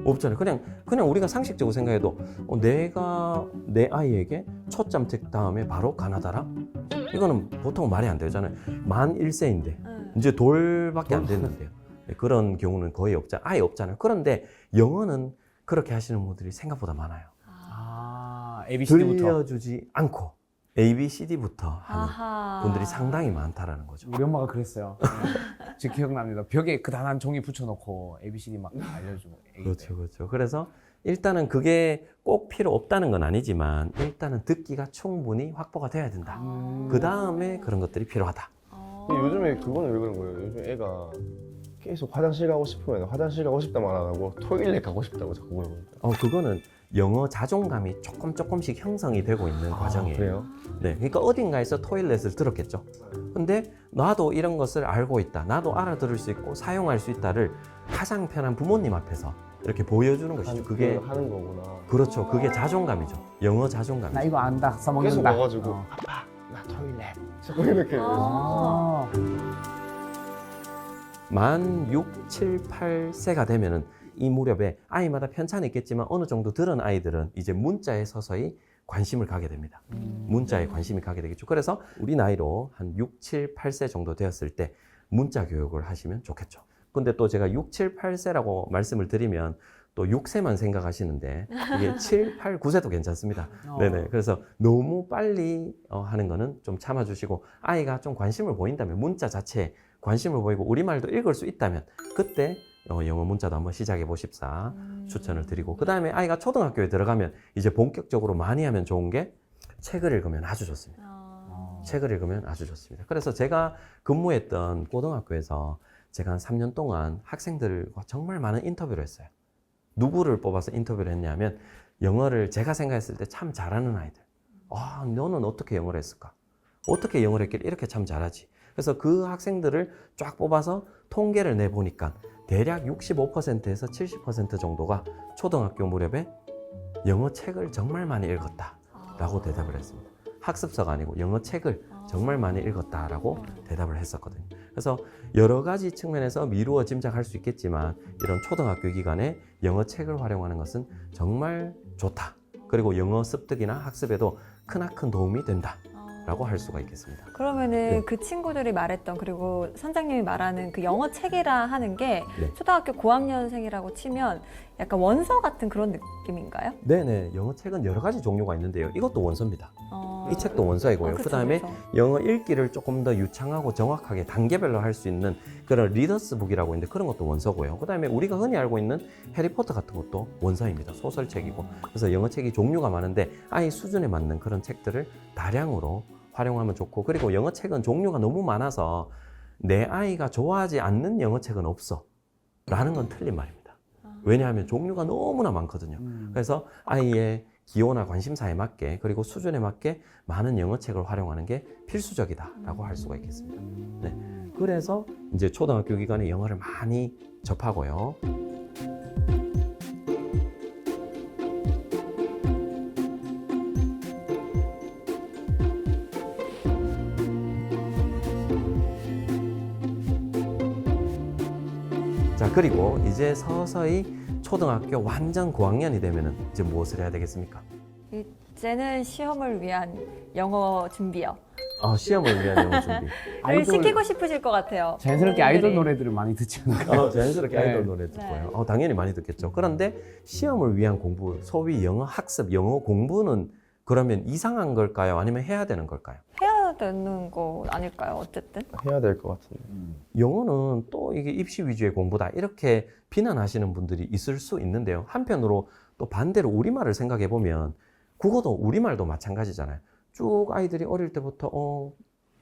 없잖아요. 그냥 우리가 상식적으로 생각해도 내가 내 아이에게 초점책 다음에 바로 가나다라? 이거는 보통 말이 안 되잖아요. 만 1세인데 이제 돌밖에 안 됐는데요. 그런 경우는 거의 아예 없잖아요. 그런데 영어는 그렇게 하시는 분들이 생각보다 많아요. ABCD부터. 들려주지 않고 ABCD부터 하는 아하. 분들이 상당히 많다라는 거죠. 우리 엄마가 그랬어요. 제 기억납니다. 벽에 그 단한 종이 붙여놓고 ABCD 막 알려주고. 애기 때. 그렇죠, 그렇죠. 그래서 일단은 그게 꼭 필요 없다는 건 아니지만 일단은 듣기가 충분히 확보가 돼야 된다. 그 다음에 그런 것들이 필요하다. 근데 요즘에 그거는 왜 그런 거예요? 요즘 애가 계속 화장실 가고 싶으면 화장실 가고 싶다 말 안 하고 토일렛 가고 싶다고 자꾸 물어보니까. 그거는 영어 자존감이 조금씩 형성이 되고 있는 과정이에요. 그래요? 네, 그러니까 어딘가에서 토일렛을 들었겠죠. 근데 나도 이런 것을 알고 있다, 나도 알아들을 수 있고 사용할 수 있다를 가장 편한 부모님 앞에서 이렇게 보여주는 것이죠. 그게 하는 거구나. 그렇죠. 그게 자존감이죠. 영어 자존감이죠. 나 이거 안다. 써먹는다. 계속 와가지고 어. 아빠 나 토일렛 자꾸 이렇게 아. 만 6, 7, 8세가 되면은 이 무렵에 아이마다 편차는 있겠지만 어느 정도 들은 아이들은 이제 문자에 서서히 관심을 가게 됩니다. 문자에 관심이 가게 되겠죠. 그래서 우리 나이로 한 6, 7, 8세 정도 되었을 때 문자 교육을 하시면 좋겠죠. 근데 또 제가 6, 7, 8세라고 말씀을 드리면 또 6세만 생각하시는데 이게 7, 8, 9세도 괜찮습니다. 네네. 그래서 너무 빨리 하는 거는 좀 참아주시고 아이가 좀 관심을 보인다면 문자 자체에 관심을 보이고 우리말도 읽을 수 있다면 그때 영어 문자도 한번 시작해 보십사 추천을 드리고 그 다음에 아이가 초등학교에 들어가면 이제 본격적으로 많이 하면 좋은 게 책을 읽으면 아주 좋습니다. 책을 읽으면 아주 좋습니다. 그래서 제가 근무했던 고등학교에서 제가 한 3년 동안 학생들과 정말 많은 인터뷰를 했어요. 누구를 뽑아서 인터뷰를 했냐면 영어를 제가 생각했을 때 참 잘하는 아이들. 너는 어떻게 영어를 했을까? 어떻게 영어를 했길래 이렇게 참 잘하지? 그래서 그 학생들을 쫙 뽑아서 통계를 내보니까 대략 65%에서 70% 정도가 초등학교 무렵에 영어 책을 정말 많이 읽었다라고 대답을 했습니다. 학습서가 아니고 영어 책을 정말 많이 읽었다라고 대답을 했었거든요. 그래서 여러 가지 측면에서 미루어 짐작할 수 있겠지만 이런 초등학교 기간에 영어 책을 활용하는 것은 정말 좋다. 그리고 영어 습득이나 학습에도 크나큰 도움이 된다라고 할 수가 있겠습니다. 그러면은 네. 그 친구들이 말했던 그리고 선장님이 말하는 그 영어 책이라 하는 게 네. 초등학교 고학년생이라고 치면 약간 원서 같은 그런 느낌인가요? 네네, 영어 책은 여러 가지 종류가 있는데요. 이것도 원서입니다. 이 책도 원서이고요. 그쵸, 그 다음에 그쵸. 영어 읽기를 조금 더 유창하고 정확하게 단계별로 할 수 있는 그런 리더스북이라고 있는데 그런 것도 원서고요. 그 다음에 우리가 흔히 알고 있는 해리포터 같은 것도 원서입니다. 소설책이고. 그래서 영어 책이 종류가 많은데 아이 수준에 맞는 그런 책들을 다량으로 활용하면 좋고 그리고 영어 책은 종류가 너무 많아서 내 아이가 좋아하지 않는 영어 책은 없어 라는 건 틀린 말입니다. 왜냐하면 종류가 너무나 많거든요. 그래서 아이의 기호나 관심사에 맞게 그리고 수준에 맞게 많은 영어 책을 활용하는 게 필수적이다라고 할 수가 있겠습니다. 네. 그래서 이제 초등학교 기간에 영어를 많이 접하고요. 자, 그리고 이제 서서히 초등학교 완전 고학년이 되면은 이제 무엇을 해야 되겠습니까? 이제는 시험을 위한 영어 준비요. 시험을 위한 영어 준비. 를 시키고 싶으실 것 같아요. 자연스럽게 아이돌 부모님들이. 노래들을 많이 듣지 않을까요? 자연스럽게 네. 아이돌 노래 듣고요. 당연히 많이 듣겠죠. 그런데 시험을 위한 공부, 소위 영어 학습, 영어 공부는 그러면 이상한 걸까요? 아니면 해야 되는 걸까요? 해야 되는 거 아닐까요? 어쨌든. 해야 될 것 같은데. 영어는 또 이게 입시 위주의 공부다 이렇게 비난하시는 분들이 있을 수 있는데요. 한편으로 또 반대로 우리말을 생각해 보면 국어도 우리말도 마찬가지잖아요. 쭉 아이들이 어릴 때부터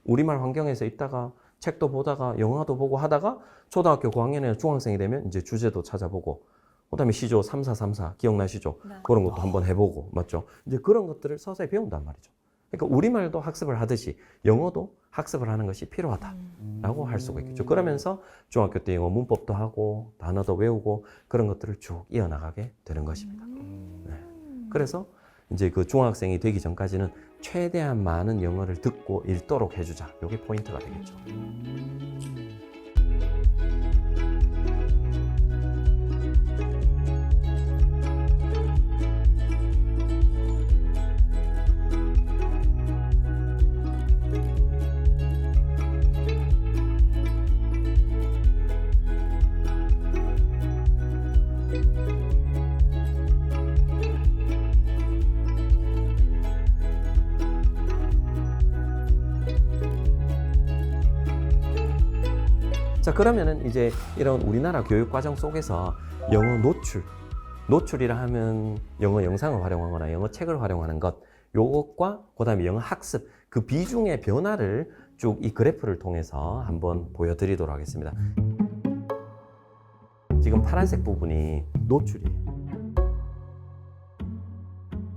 우리말 환경에서 있다가 책도 보다가 영화도 보고 하다가 초등학교 고학년이나 중학생이 되면 이제 주제도 찾아보고 그다음에 시조 3434 기억나시죠? 네. 그런 것도 한번 해보고 맞죠? 이제 그런 것들을 서서히 배운단 말이죠. 그러니까 우리말도 학습을 하듯이 영어도 학습을 하는 것이 필요하다라고 할 수가 있겠죠. 그러면서 중학교 때 영어 문법도 하고 단어도 외우고 그런 것들을 쭉 이어나가게 되는 것입니다. 네. 그래서 이제 그 중학생이 되기 전까지는 최대한 많은 영어를 듣고 읽도록 해주자. 이게 포인트가 되겠죠. 자, 그러면은 이제 이런 우리나라 교육 과정 속에서 영어 노출이라 하면 영어 영상을 활용하거나 영어 책을 활용하는 것, 요것과 그다음에 영어 학습, 그 비중의 변화를 쭉 이 그래프를 통해서 한번 보여드리도록 하겠습니다. 지금 파란색 부분이 노출이에요.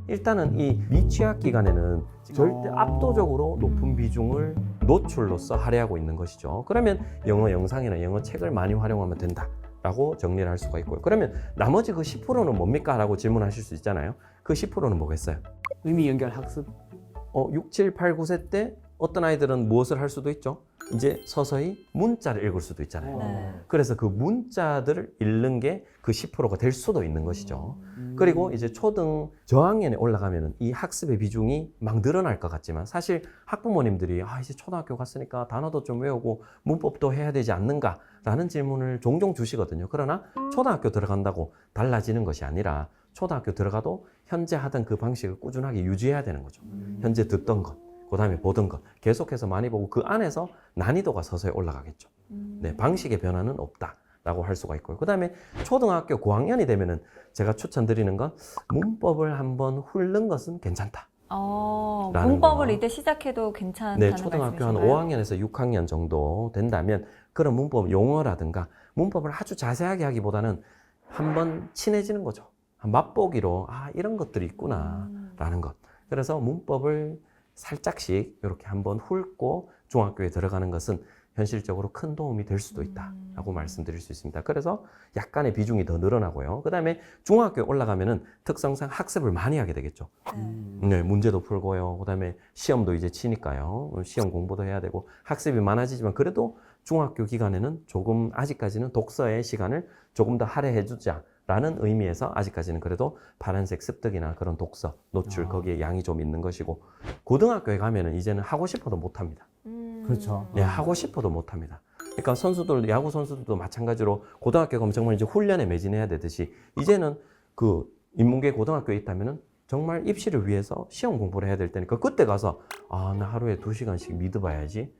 일단은 이 미취학 기간에는 절대 압도적으로 높은 비중을 노출로서 할애하고 있는 것이죠. 그러면 영어 영상이나 영어 책을 많이 활용하면 된다라고 정리를 할 수가 있고요. 그러면 나머지 그 10%는 뭡니까? 라고 질문하실 수 있잖아요. 그 10%는 뭐겠어요? 의미 연결 학습. 6, 7, 8, 9세 때 어떤 아이들은 무엇을 할 수도 있죠? 이제 서서히 문자를 읽을 수도 있잖아요. 네. 그래서 그 문자들을 읽는 게 그 10%가 될 수도 있는 것이죠. 그리고 이제 초등 저학년에 올라가면은 이 학습의 비중이 막 늘어날 것 같지만 사실 학부모님들이 이제 초등학교 갔으니까 단어도 좀 외우고 문법도 해야 되지 않는가라는 질문을 종종 주시거든요. 그러나 초등학교 들어간다고 달라지는 것이 아니라 초등학교 들어가도 현재 하던 그 방식을 꾸준하게 유지해야 되는 거죠. 현재 듣던 것, 그 다음에 보던 것 계속해서 많이 보고 그 안에서 난이도가 서서히 올라가겠죠. 네, 방식의 변화는 없다라고 할 수가 있고요. 그 다음에 초등학교 고학년이 되면은 제가 추천드리는 건 문법을 한번 훑는 것은 괜찮다. 라는 문법을 거. 이때 시작해도 괜찮다는 네, 초등학교 한 말씀이신가요? 5학년에서 6학년 정도 된다면 그런 문법 용어라든가 문법을 아주 자세하게 하기보다는 한번 친해지는 거죠. 맛보기로 이런 것들이 있구나라는 것. 그래서 문법을 살짝씩 이렇게 한번 훑고 중학교에 들어가는 것은 현실적으로 큰 도움이 될 수도 있다라고 말씀드릴 수 있습니다. 그래서 약간의 비중이 더 늘어나고요. 그 다음에 중학교에 올라가면은 특성상 학습을 많이 하게 되겠죠. 네, 문제도 풀고요. 그 다음에 시험도 이제 치니까요. 시험 공부도 해야 되고 학습이 많아지지만 그래도 중학교 기간에는 조금 아직까지는 독서의 시간을 조금 더 할애해주자. 라는 의미에서 아직까지는 그래도 파란색 습득이나 그런 독서, 노출 거기에 양이 좀 있는 것이고 고등학교에 가면은 이제는 하고 싶어도 못합니다. 그렇죠. 네, 하고 싶어도 못합니다. 그러니까 선수들, 야구 선수들도 마찬가지로 고등학교 가면 정말 이제 훈련에 매진해야 되듯이 이제는 그 인문계 고등학교에 있다면은 정말 입시를 위해서 시험 공부를 해야 될 때니까 그때 가서 나 하루에 2시간씩 미드 봐야지.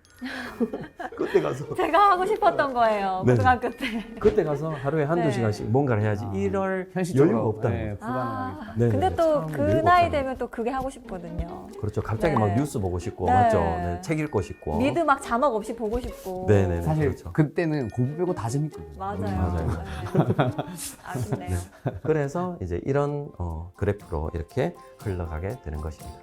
그때 가서 제가 하고 싶었던 거예요. 네. 고등학교 때. 그때 가서 하루에 한두 네. 시간씩 뭔가를 해야지 이럴 현실적으로 여유가 없다는 네, 거죠. 불가능하니까. 네, 근데 네. 또 참 그 여유가 나이 없다는 되면 또 그게 하고 싶거든요. 그렇죠. 갑자기 네. 막 뉴스 보고 싶고 네. 맞죠. 네, 책 읽고 싶고. 미드 막 자막 없이 보고 싶고. 네네. 사실 그렇죠. 그때는 공부 빼고 다 재밌거든요. 맞아요. 맞아요. 네. 아쉽네요. 그래서 이제 이런 그래프로 이렇게 흘러가게 되는 것입니다.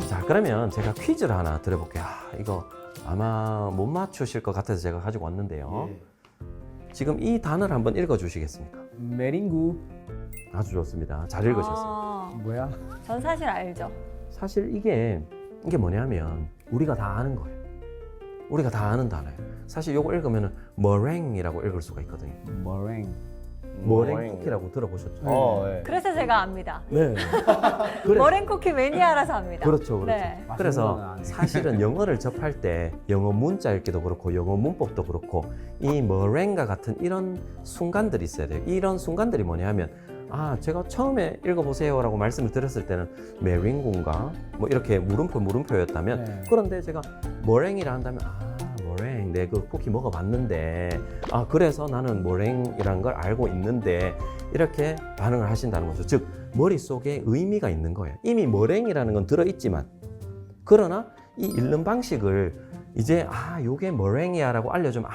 자, 그러면 제가 퀴즈를 하나 드려볼게요. 이거 아마 못 맞추실 것 같아서 제가 가지고 왔는데요. 지금 이 단어를 한번 읽어주시겠습니까? 메링구 아주 좋습니다. 잘 읽으셨어요. 뭐야? 전 사실 알죠. 사실 이게 뭐냐면 우리가 다 아는 거예요. 우리가 다 아는 단어예요. 사실 이거 읽으면 머랭이라고 읽을 수가 있거든요. 머랭. 머랭 쿠키라고 들어보셨죠? 네. 그래서 제가 압니다. 네. 그래. 머랭 쿠키 매니아라서 압니다. 그렇죠, 그렇죠. 네. 그래서 맛있는 건 아니에요. 사실은 영어를 접할 때 영어 문자 읽기도 그렇고 영어 문법도 그렇고 이 머랭과 같은 이런 순간들이 있어야 돼요. 이런 순간들이 뭐냐면 제가 처음에 읽어보세요라고 말씀을 드렸을 때는 메링군가 뭐 이렇게 물음표였다면 네. 그런데 제가 머랭이라 한다면 머랭 내 그 쿠키 먹어봤는데 그래서 나는 머랭이라는 걸 알고 있는데 이렇게 반응을 하신다는 거죠. 즉 머릿속에 의미가 있는 거예요. 이미 머랭이라는 건 들어있지만 그러나 이 읽는 방식을 이제 요게 머랭이야 라고 알려주면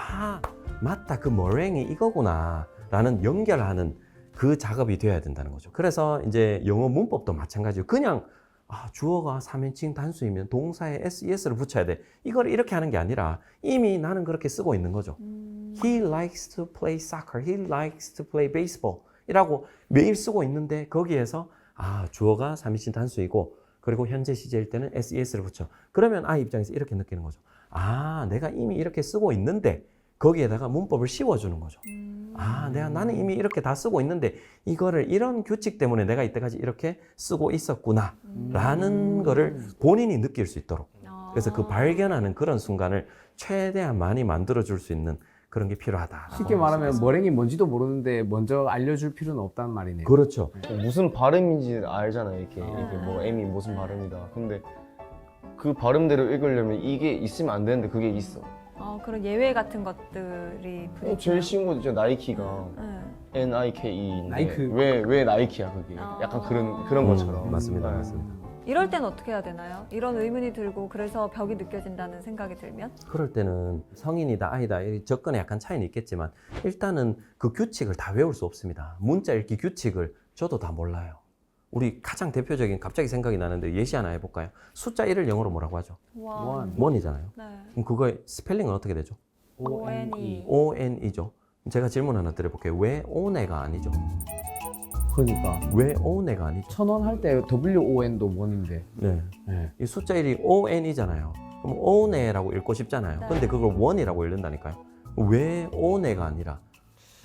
맞다 그 머랭이 이거구나 라는 연결하는 그 작업이 되어야 된다는 거죠. 그래서 이제 영어 문법도 마찬가지예요. 그냥 주어가 3인칭 단수이면 동사에 SES를 붙여야 돼. 이걸 이렇게 하는 게 아니라 이미 나는 그렇게 쓰고 있는 거죠. He likes to play soccer. He likes to play baseball. 이라고 매일 쓰고 있는데 거기에서 주어가 3인칭 단수이고 그리고 현재 시제일 때는 SES를 붙여. 그러면 아이 입장에서 이렇게 느끼는 거죠. 내가 이미 이렇게 쓰고 있는데 거기에다가 문법을 씌워주는 거죠. 나는 이미 이렇게 다 쓰고 있는데 이거를 이런 규칙 때문에 내가 이때까지 이렇게 쓰고 있었구나 라는 거를 본인이 느낄 수 있도록 그래서 그 발견하는 그런 순간을 최대한 많이 만들어줄 수 있는 그런 게 필요하다. 쉽게 말하면 머랭이 뭔지도 모르는데 먼저 알려줄 필요는 없다는 말이네요. 그렇죠. 무슨 발음인지 알잖아요. 이렇게 뭐 M이 무슨 발음이다. 근데 그 발음대로 읽으려면 이게 있으면 안 되는데 그게 있어. 그런 예외 같은 것들이 부딪히나요? 제일 쉬운 거죠. 나이키가 Nike인데 나이크. 왜 나이키야 그게? 약간 그런 것처럼. 맞습니다. 네. 맞습니다. 이럴 땐 어떻게 해야 되나요? 이런 의문이 들고 그래서 벽이 느껴진다는 생각이 들면? 그럴 때는 성인이다 아이다 이 접근에 약간 차이는 있겠지만 일단은 그 규칙을 다 외울 수 없습니다. 문자 읽기 규칙을 저도 다 몰라요. 우리 가장 대표적인 갑자기 생각이 나는데 예시 하나 해볼까요? 숫자 1을 영어로 뭐라고 하죠? 원. 원이잖아요. 네. 그럼 그거의 스펠링은 어떻게 되죠? ONE. ON이죠. 제가 질문 하나 드려볼게요. 왜 ONE가 아니죠? 그러니까 왜 ONE가 아니죠? 1000원 할 때 WON도 원인데. 네. 네. 이 숫자 1이 ON이잖아요. 그럼 ONE라고 읽고 싶잖아요. 네. 근데 그걸 원이라고 읽는다니까요. 왜 ONE가 아니라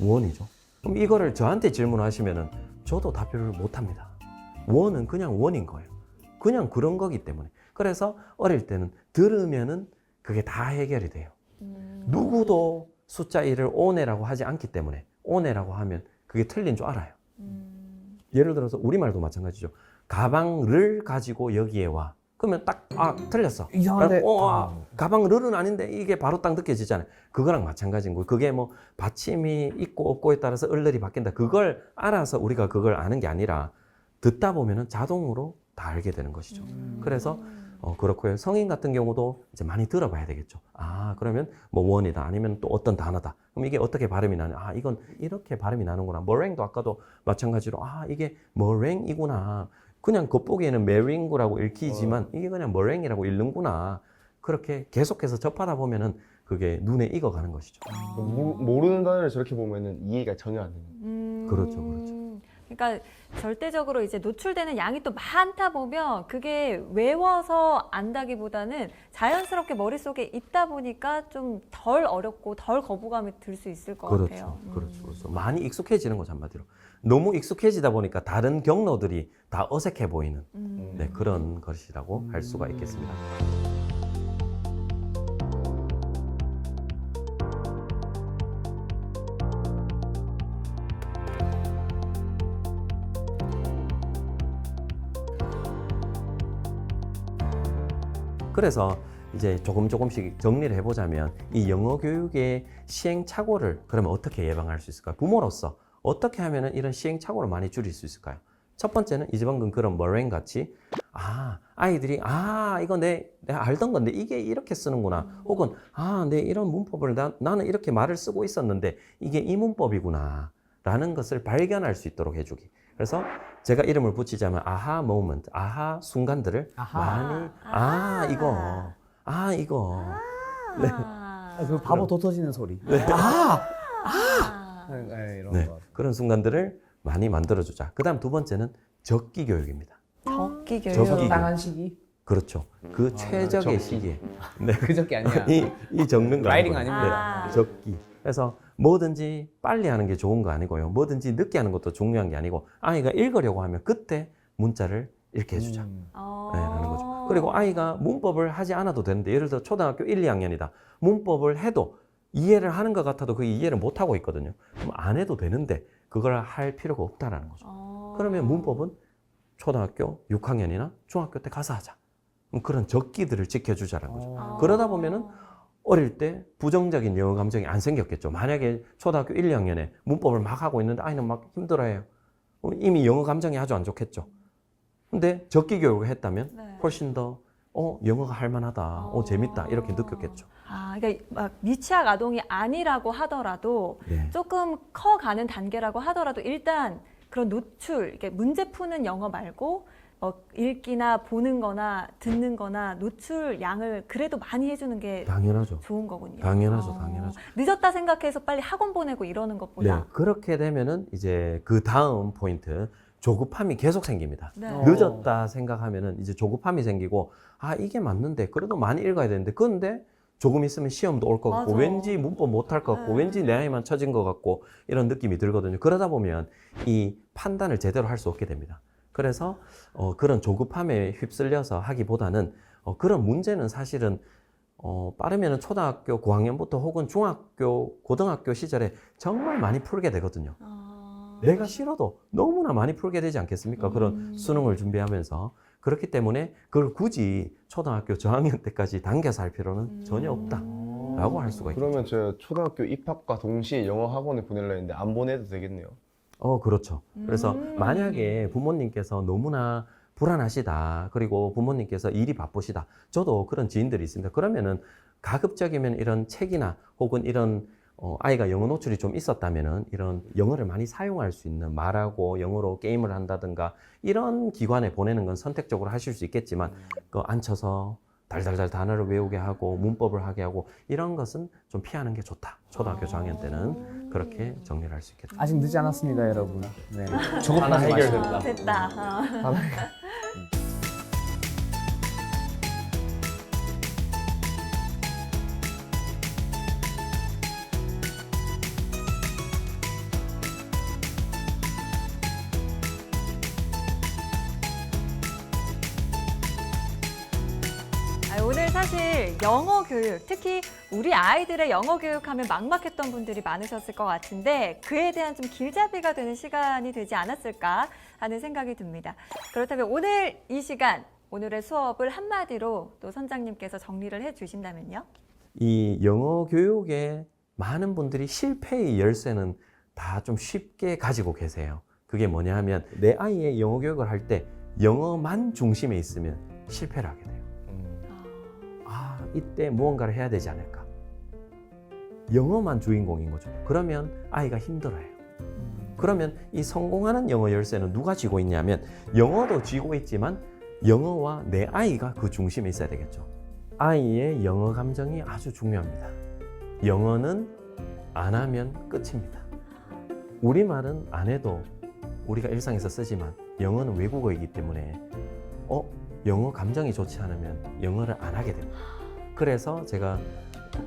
원이죠? 그럼 이거를 저한테 질문하시면은 저도 답변을 못합니다. 원은 그냥 원인 거예요. 그냥 그런 거기 때문에. 그래서 어릴 때는 들으면은 그게 다 해결이 돼요. 누구도 숫자 1을 ONE라고 하지 않기 때문에 ONE라고 하면 그게 틀린 줄 알아요. 예를 들어서 우리말도 마찬가지죠. 가방을 가지고 여기에 와. 그러면 딱 틀렸어. 이상한데. 가방을은 아닌데 이게 바로 딱 느껴지잖아요. 그거랑 마찬가지인 거예요. 그게 뭐 받침이 있고 없고에 따라서 을들이 바뀐다. 그걸 알아서 우리가 그걸 아는 게 아니라 듣다 보면은 자동으로 다 알게 되는 것이죠. 그래서 그렇고요. 성인 같은 경우도 이제 많이 들어봐야 되겠죠. 그러면 뭐 원이다 아니면 또 어떤 단어다. 그럼 이게 어떻게 발음이 나냐? 이건 이렇게 발음이 나는구나. 머랭도 아까도 마찬가지로 이게 머랭이구나. 그냥 겉보기에는 메링구라고 읽히지만 이게 그냥 머랭이라고 읽는구나. 그렇게 계속해서 접하다 보면은 그게 눈에 익어가는 것이죠. 모르는 단어를 저렇게 보면은 이해가 전혀 안 되는. 그렇죠. 그러니까 절대적으로 이제 노출되는 양이 또 많다 보면 그게 외워서 안다기보다는 자연스럽게 머릿속에 있다 보니까 좀 덜 어렵고 덜 거부감이 들 수 있을 것 같아요. 그렇죠. 많이 익숙해지는 거죠, 한마디로. 너무 익숙해지다 보니까 다른 경로들이 다 어색해 보이는 그런 것이라고 할 수가 있겠습니다. 그래서 이제 조금씩 정리를 해보자면 이 영어 교육의 시행착오를 그러면 어떻게 예방할 수 있을까요? 부모로서 어떻게 하면 이런 시행착오를 많이 줄일 수 있을까요? 첫 번째는 이제 방금 그런 머랭 같이 아이들이 이거 내가 알던 건데 이게 이렇게 쓰는구나. 혹은 내 이런 문법을 나는 이렇게 말을 쓰고 있었는데 이게 이 문법이구나 라는 것을 발견할 수 있도록 해주기. 그래서 제가 이름을 붙이자면 아하 모먼트, 아하 순간들을 많이 이거 그 바보 도터지는 소리. 네, 이런 거. 그런 순간들을 많이 만들어주자. 그 다음 두 번째는 적기 교육입니다. 적기 교육. 적기 적당한 시기. 그렇죠. 그 최적의 적기. 시기에 그 적기 아니야. 이 적는 거 라이딩 아니고요. 아닙니다. 적기. 그래서 뭐든지 빨리 하는 게 좋은 거 아니고요. 뭐든지 늦게 하는 것도 중요한 게 아니고 아이가 읽으려고 하면 그때 문자를 읽게 해주자. 라는 거죠. 그리고 아이가 문법을 하지 않아도 되는데 예를 들어 초등학교 1, 2학년이다. 문법을 해도 이해를 하는 것 같아도 그 이해를 못 하고 있거든요. 그럼 안 해도 되는데 그걸 할 필요가 없다라는 거죠. 그러면 문법은 초등학교 6학년이나 중학교 때 가서 하자. 그럼 그런 적기들을 지켜주자라는 거죠. 그러다 보면은 어릴 때 부정적인 영어 감정이 안 생겼겠죠. 만약에 초등학교 1, 2학년에 문법을 막 하고 있는데 아이는 막 힘들어해요. 이미 영어 감정이 아주 안 좋겠죠. 근데 적기 교육을 했다면 네. 훨씬 더 영어가 할만하다, 재밌다 이렇게 느꼈겠죠. 그러니까 막 미취학 아동이 아니라고 하더라도 네. 조금 커가는 단계라고 하더라도 일단 그런 노출, 이게 문제 푸는 영어 말고 읽기나 보는 거나 듣는 거나 노출 양을 그래도 많이 해주는 게 당연하죠. 좋은 거군요. 당연하죠, 당연하죠. 늦었다 생각해서 빨리 학원 보내고 이러는 네, 것보다. 그렇게 되면은 이제 그 다음 포인트 조급함이 계속 생깁니다. 네. 늦었다 생각하면은 이제 조급함이 생기고 이게 맞는데 그래도 많이 읽어야 되는데 근데 조금 있으면 시험도 올 것 같고 맞아. 왠지 문법 못할 것 같고 네. 왠지 내 아이만 처진 것 같고 이런 느낌이 들거든요. 그러다 보면 이 판단을 제대로 할 수 없게 됩니다. 그래서 그런 조급함에 휩쓸려서 하기보다는 그런 문제는 사실은 빠르면 초등학교 고학년부터 혹은 중학교, 고등학교 시절에 정말 많이 풀게 되거든요. 내가 싫어도 너무나 많이 풀게 되지 않겠습니까? 그런 수능을 준비하면서. 그렇기 때문에 그걸 굳이 초등학교 저학년 때까지 당겨서 할 필요는 전혀 없다라고 할 수가 있죠. 그러면 저 초등학교 입학과 동시에 영어 학원에 보내려 했는데 안 보내도 되겠네요. 그렇죠. 그래서 만약에 부모님께서 너무나 불안하시다. 그리고 부모님께서 일이 바쁘시다. 저도 그런 지인들이 있습니다. 그러면은 가급적이면 이런 책이나 혹은 이런 아이가 영어 노출이 좀 있었다면은 이런 영어를 많이 사용할 수 있는 말하고 영어로 게임을 한다든가 이런 기관에 보내는 건 선택적으로 하실 수 있겠지만 앉혀서 달달달 단어를 외우게 하고 문법을 하게 하고 이런 것은 좀 피하는 게 좋다. 초등학교 저학년 때는 그렇게 정리를 할 수 있겠다. 아직 늦지 않았습니다, 여러분. 네. 하나 조급하지 마시고. 해결된다. 됐다. 오늘 사실 영어 교육, 특히 우리 아이들의 영어 교육하면 막막했던 분들이 많으셨을 것 같은데 그에 대한 좀 길잡이가 되는 시간이 되지 않았을까 하는 생각이 듭니다. 그렇다면 오늘 이 시간, 오늘의 수업을 한마디로 또 선장님께서 정리를 해주신다면요? 이 영어 교육에 많은 분들이 실패의 열쇠는 다 좀 쉽게 가지고 계세요. 그게 뭐냐 하면 내 아이의 영어 교육을 할 때 영어만 중심에 있으면 실패를 하게 돼요. 이때 무언가를 해야 되지 않을까. 영어만 주인공인 거죠. 그러면 아이가 힘들어해요. 그러면 이 성공하는 영어 열쇠는 누가 쥐고 있냐면 영어도 쥐고 있지만 영어와 내 아이가 그 중심에 있어야 되겠죠. 아이의 영어 감정이 아주 중요합니다. 영어는 안 하면 끝입니다. 우리말은 안 해도 우리가 일상에서 쓰지만 영어는 외국어이기 때문에 영어 감정이 좋지 않으면 영어를 안 하게 됩니다. 그래서 제가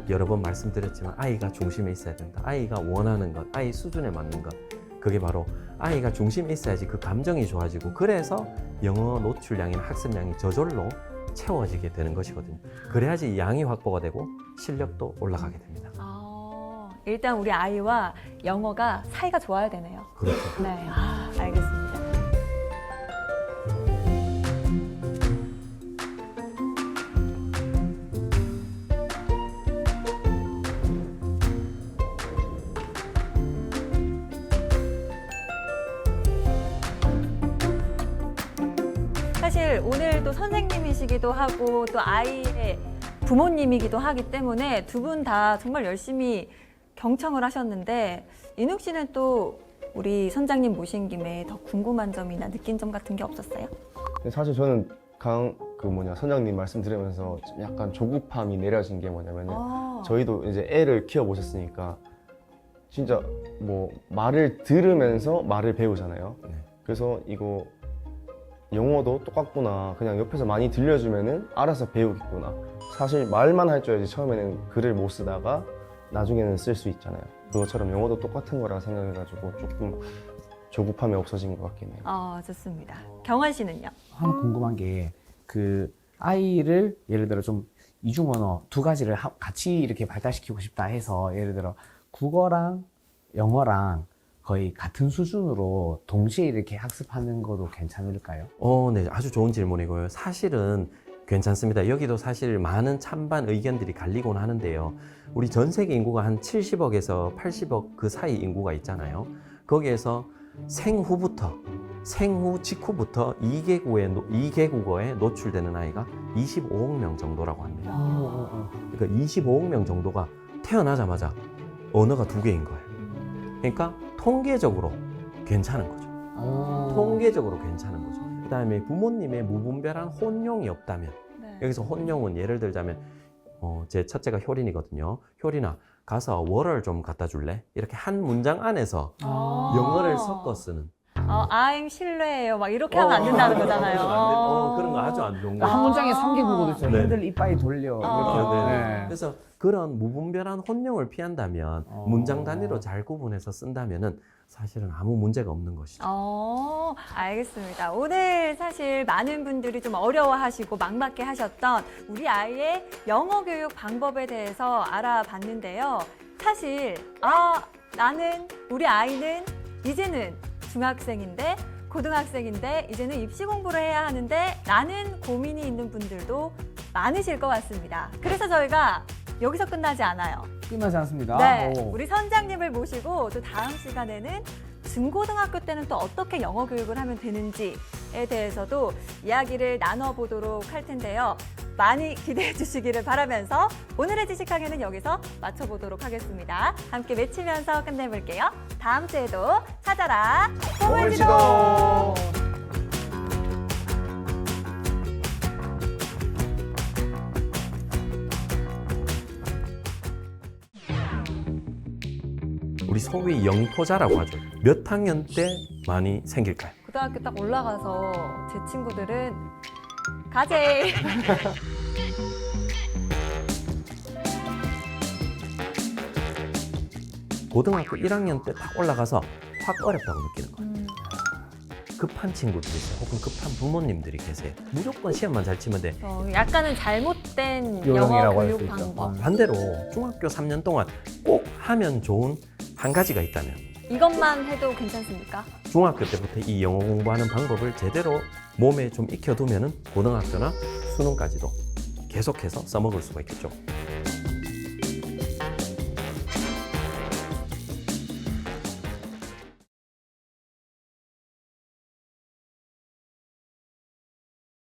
여러 번 말씀드렸지만 아이가 중심에 있어야 된다. 아이가 원하는 것, 아이 수준에 맞는 것. 그게 바로 아이가 중심에 있어야지 그 감정이 좋아지고 그래서 영어 노출량이나 학습량이 저절로 채워지게 되는 것이거든요. 그래야지 양이 확보가 되고 실력도 올라가게 됩니다. 일단 우리 아이와 영어가 사이가 좋아야 되네요. 그렇죠. 네, 알겠습니다. 사실 오늘 또 선생님이시기도 하고 또 아이의 부모님이기도 하기 때문에 두 분 다 정말 열심히 경청을 하셨는데 인욱 씨는 또 우리 선장님 모신 김에 더 궁금한 점이나 느낀 점 같은 게 없었어요? 근데 사실 저는 선장님 말씀 들으면서 좀 약간 조급함이 내려진 게 뭐냐면은 저희도 이제 애를 키워보셨으니까 진짜 뭐 말을 들으면서 말을 배우잖아요. 네. 그래서 이거 영어도 똑같구나. 그냥 옆에서 많이 들려주면은 알아서 배우겠구나. 사실 말만 할 줄 알지 처음에는 글을 못 쓰다가 나중에는 쓸 수 있잖아요. 그것처럼 영어도 똑같은 거라 생각해가지고 조금 조급함이 없어진 것 같긴 해요. 좋습니다. 경환 씨는요? 하나 궁금한 게 그 아이를 예를 들어 좀 이중언어 두 가지를 같이 이렇게 발달시키고 싶다 해서 예를 들어 국어랑 영어랑 거의 같은 수준으로 동시에 이렇게 학습하는 것도 괜찮을까요? 네, 아주 좋은 질문이고요. 사실은 괜찮습니다. 여기도 사실 많은 찬반 의견들이 갈리곤 하는데요. 우리 전 세계 인구가 한 70억에서 80억 그 사이 인구가 있잖아요. 거기에서 생후 직후부터 2개국어에 노출되는 아이가 25억 명 정도라고 합니다. 그러니까 25억 명 정도가 태어나자마자 언어가 두 개인 거예요. 그러니까 통계적으로 괜찮은 거죠. 통계적으로 괜찮은 거죠. 그 다음에 부모님의 무분별한 혼용이 없다면, 네. 여기서 혼용은 예를 들자면 제 첫째가 효린이거든요. 효린아, 가서 월을 좀 갖다 줄래? 이렇게 한 문장 안에서 영어를 섞어 쓰는. I'm 실례예요. 막 이렇게 하면 안 된다는 거잖아요. 그런 거 아주 안 좋은 한 거. 문장에 3개 국어도 있어요. 네. 핸들 이빠이 돌려. 이렇게. 네. 그래서 그런 무분별한 혼용을 피한다면 문장 단위로 잘 구분해서 쓴다면은 사실은 아무 문제가 없는 것이죠. 알겠습니다. 오늘 사실 많은 분들이 좀 어려워하시고 막막해 하셨던 우리 아이의 영어 교육 방법에 대해서 알아봤는데요. 사실 우리 아이는 이제는 중학생인데 고등학생인데 이제는 입시 공부를 해야 하는데 라는 고민이 있는 분들도 많으실 것 같습니다. 그래서 저희가 여기서 끝나지 않아요. 끝나지 않습니다. 네, 오. 우리 선장님을 모시고 또 다음 시간에는 중고등학교 때는 또 어떻게 영어 교육을 하면 되는지에 대해서도 이야기를 나눠보도록 할 텐데요. 많이 기대해 주시기를 바라면서 오늘의 지식강의는 여기서 마쳐보도록 하겠습니다. 함께 외치면서 끝내볼게요. 다음 주에도 찾아라 보물지도! 우리 소위 영토자라고 하죠. 몇 학년 때 많이 생길까요? 고등학교 딱 올라가서 제 친구들은 가재! 고등학교 1학년 때 딱 올라가서 확 어렵다고 느끼는 거예요. 급한 친구들이 있어요. 혹은 급한 부모님들이 계세요. 무조건 시험만 잘 치면 돼. 약간은 잘못된 영어 요령이라고 할 수 교육 있죠. 방법. 반대로 중학교 3년 동안 꼭 하면 좋은 한 가지가 있다면 이것만 해도 괜찮습니까? 중학교 때부터 이 영어 공부하는 방법을 제대로 몸에 좀 익혀두면은 고등학교나 수능까지도 계속해서 써먹을 수가 있겠죠.